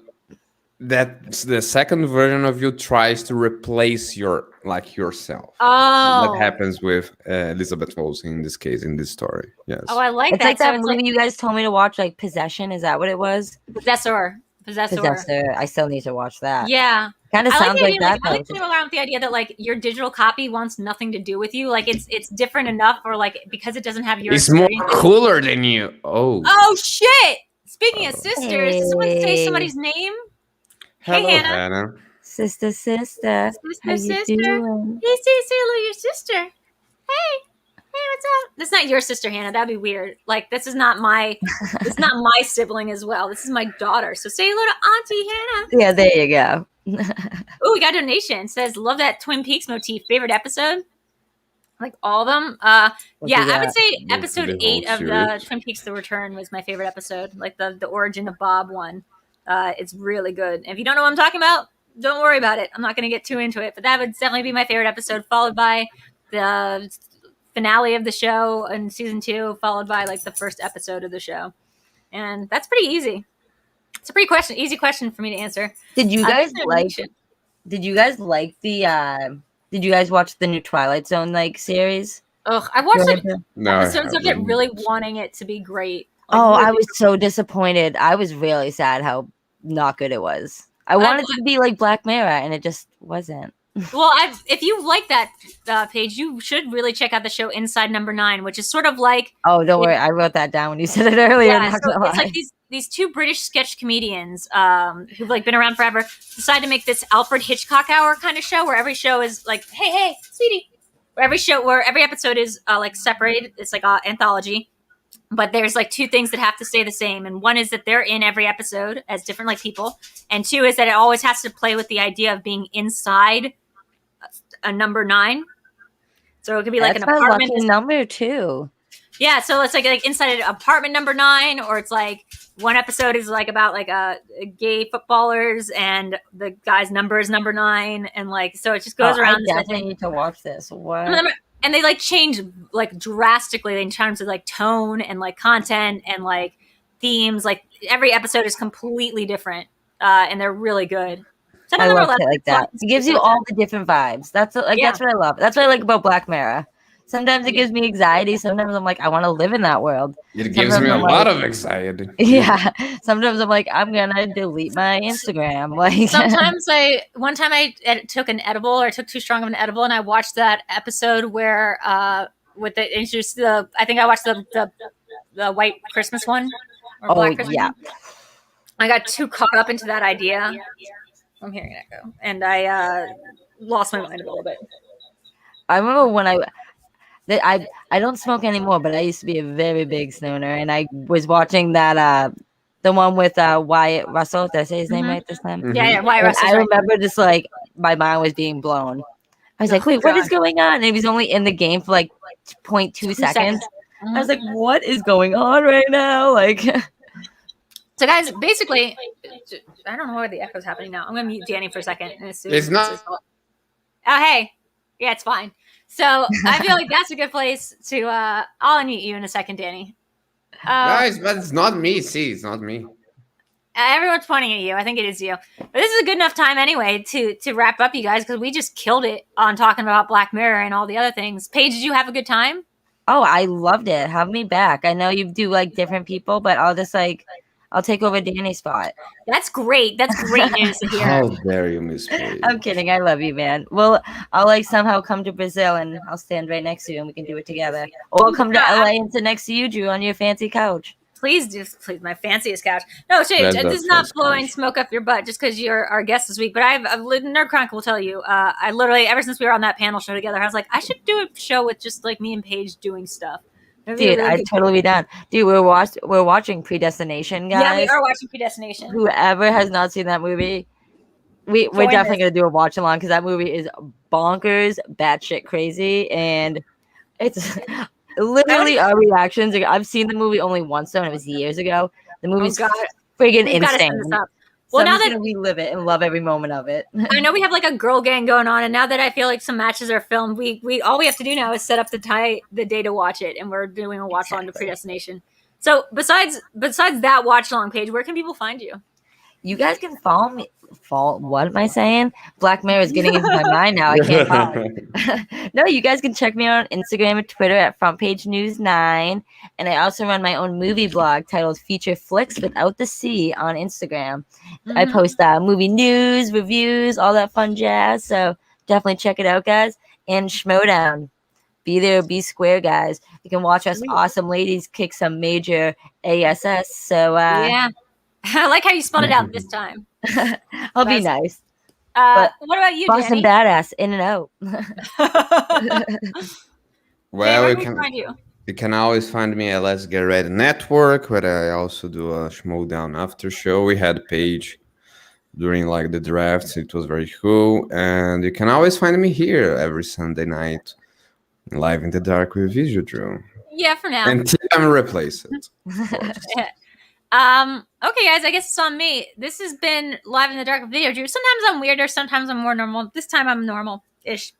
that's the second version of you tries to replace yourself. Oh, that happens with Elizabeth Olsen in this case, in this story. Yes. Oh, I like it's that. Like that movie you guys told me to watch, like Possession. Is that what it was? Possessor. I still need to watch that. Yeah. Kind of sounds like that. I like playing around with the idea that like your digital copy wants nothing to do with you. Like it's different enough, or like because it doesn't have your. It's more cooler than you. Oh shit! Speaking of sisters, does someone say somebody's name? Hello, hey, Hannah. Sister. How you sister. doing? Hey, say hello, your sister. Hey, what's up? That's not your sister, Hannah. That'd be weird. Like this is not my sibling as well. This is my daughter. So say hello to Auntie Hannah. Yeah, there you go. Oh, we got a donation. It says, love that Twin Peaks motif. Favorite episode? Like all of them. I would say episode 8 of the Twin Peaks The Return was my favorite episode. Like the origin of Bob one. It's really good. And if you don't know what I'm talking about, don't worry about it. I'm not going to get too into it. But that would definitely be my favorite episode, followed by the finale of the show in season 2, followed by like the first episode of the show. And that's pretty easy. It's a pretty easy question for me to answer. Did you guys Did you guys watch the new Twilight Zone like series? Ugh, I watched episodes of it, really wanting it to be great. Like, I was so disappointed. I was really sad how not good it was. I wanted it to be like Black Mirror, and it just wasn't. Well, if you like that, Paige, you should really check out the show Inside Number 9, which is sort of like... Oh, don't worry. I wrote that down when you said it earlier. Yeah, it's like these two British sketch comedians who've like been around forever decide to make this Alfred Hitchcock hour kind of show where every show is like, hey, sweetie. Where every episode is like separated. It's like an anthology. But there's like 2 things that have to stay the same. And one is that they're in every episode as different like people. And 2 is that it always has to play with the idea of being inside a number 9. So it could be like an apartment number 2. Yeah, so it's like inside an apartment number 9, or it's like one episode is like about like gay footballers and the guy's number is number 9, and like so it just goes around. I definitely need to watch this. What? And they like change like drastically in terms of like tone and like content and like themes. Like every episode is completely different, and they're really good. I love it like that. It gives you all the different vibes. That's what I love. That's what I like about Black Mirror. Sometimes it gives me anxiety. Sometimes I'm like, I want to live in that world. It gives me a lot of anxiety. Yeah. Sometimes I'm like, I'm gonna delete my Instagram. Like one time I took an edible, or took too strong of an edible, and I watched that episode where I think I watched the White Christmas one. Or Black Christmas one. I got too caught up into that idea. I'm hearing an echo, and I lost my mind a little bit. I remember when I don't smoke anymore, but I used to be a very big snooner, and I was watching that the one with Wyatt Russell. Did I say his name right this time? Mm-hmm. Yeah, Wyatt Russell. I remember just like my mind was being blown. I was like, wait, what is going on? And he was only in the game for like 0.2 seconds. Mm-hmm. I was like, what is going on right now? Like, so guys, basically, I don't know why the echo's happening now. I'm gonna mute Danny for a second. It's not. Oh, hey. Yeah, it's fine. So I feel like that's a good place to. I'll unmute you in a second, Danny. Guys, but it's not me. See, it's not me. Everyone's pointing at you. I think it is you. But this is a good enough time anyway to wrap up, you guys, because we just killed it on talking about Black Mirror and all the other things. Paige, did you have a good time? Oh, I loved it. Have me back. I know you do like different people, but I'll just I'll take over Danny's spot. That's great. That's great news to hear. How dare you, Miss Paige? I'm kidding. I love you, man. Well, I'll somehow come to Brazil and I'll stand right next to you and we can do it together. Or I'll come to LA and sit next to you, Drew, on your fancy couch. Please, my fanciest couch. No, shit, this is not blowing smoke up your butt just because you're our guest this week. But I've lived in NerdChronic will tell you. I literally, ever since we were on that panel show together, I was like, I should do a show with just like me and Paige doing stuff. Dude, really I'd totally be down. Dude, we're watching Predestination, guys. Yeah, we are watching Predestination. Whoever has not seen that movie, we're definitely gonna do a watch along because that movie is bonkers, batshit crazy, and it's literally our reactions. I've seen the movie only once though, and it was years ago. The movie's friggin' insane. Well, now that we live it and love every moment of it. I know we have like a girl gang going on, and now that I feel like some matches are filmed, we all we have to do now is set up the day to watch it, and we're doing a watch along to Predestination. So besides that watch along page, where can people find you? You guys can follow me. What am I saying? Black Mirror is getting into my mind now. I can't follow. No, you guys can check me out on Instagram and Twitter at Front Page News 9. And I also run my own movie blog titled Feature Flicks Without the C on Instagram. I post movie news, reviews, all that fun jazz. So definitely check it out, guys. And Schmoedown. Be there, be square, guys. You can watch us awesome ladies kick some major ASS. So yeah. I like how you spelled it out this time. I'll be nice. What about you, Boston Danny? Badass, in and out. Well, you can always find me at Let's Get Ready Network, where I also do a Schmoedown after show. We had Paige during like the drafts. It was very cool. And you can always find me here every Sunday night, live in the dark with Videodrew. Yeah, for now. Until I'm replaced. Okay, guys, I guess it's on me. This has been Live in the Dark with Videodrew. Sometimes I'm weirder, sometimes I'm more normal. This time I'm normal-ish.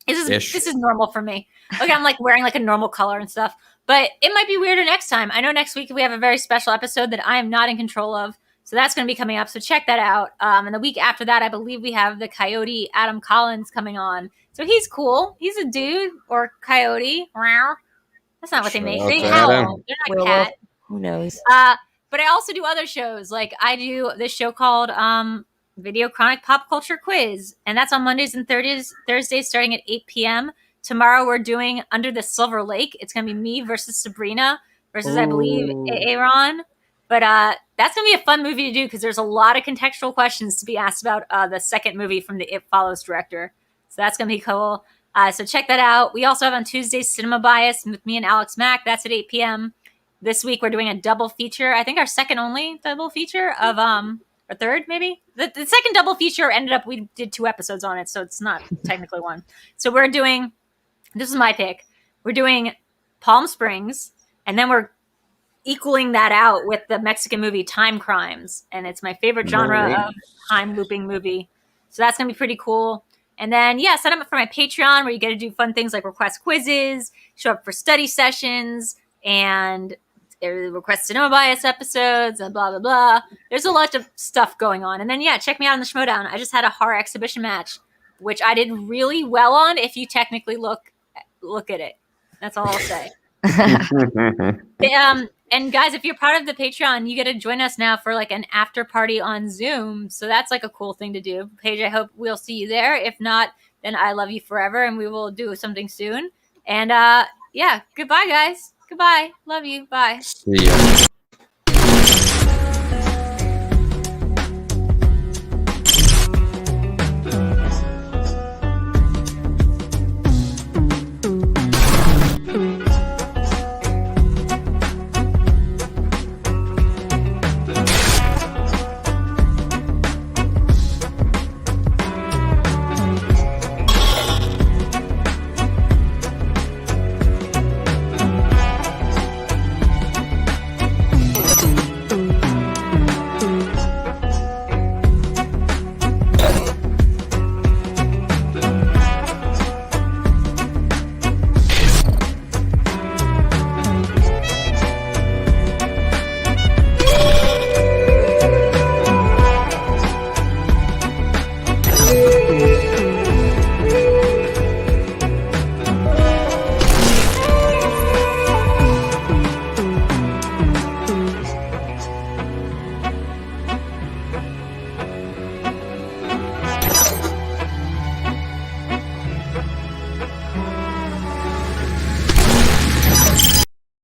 This is normal for me. Okay, I'm like wearing like a normal color and stuff. But it might be weirder next time. I know next week we have a very special episode that I am not in control of. So that's going to be coming up. So check that out. And the week after that, I believe we have the Coyote Adam Collins coming on. So he's cool. He's a dude or coyote. That's not what they make. They howl. They're not cat. Who knows? But I also do other shows. Like I do this show called VideoChronic Pop Culture Quiz. And that's on Mondays and Thursdays starting at 8 p.m. Tomorrow we're doing Under the Silver Lake. It's going to be me versus Sabrina versus, I believe, Aaron. But that's going to be a fun movie to do because there's a lot of contextual questions to be asked about the second movie from the It Follows director. So that's going to be cool. So check that out. We also have on Tuesdays Cinema Bias with me and Alex Mack. That's at 8 p.m. This week we're doing a double feature. I think our second only double feature of or third maybe. The second double feature ended up we did 2 episodes on it, so it's not technically one. So we're doing, this is my pick. We're doing Palm Springs, and then we're equaling that out with the Mexican movie Time Crimes, and it's my favorite genre of time looping movie. So that's gonna be pretty cool. And then sign up for my Patreon where you get to do fun things like request quizzes, show up for study sessions, and request Cinema Bias episodes, and blah blah blah. There's a lot of stuff going on. And then check me out on the Schmoedown. I just had a horror exhibition match, which I did really well on. If you technically look at it, that's all I'll say. And guys, if you're part of the Patreon, you get to join us now for like an after party on Zoom. So that's like a cool thing to do. Paige, I hope we'll see you there. If not, then I love you forever, and we will do something soon. And goodbye, guys. Goodbye. Love you. Bye. See ya.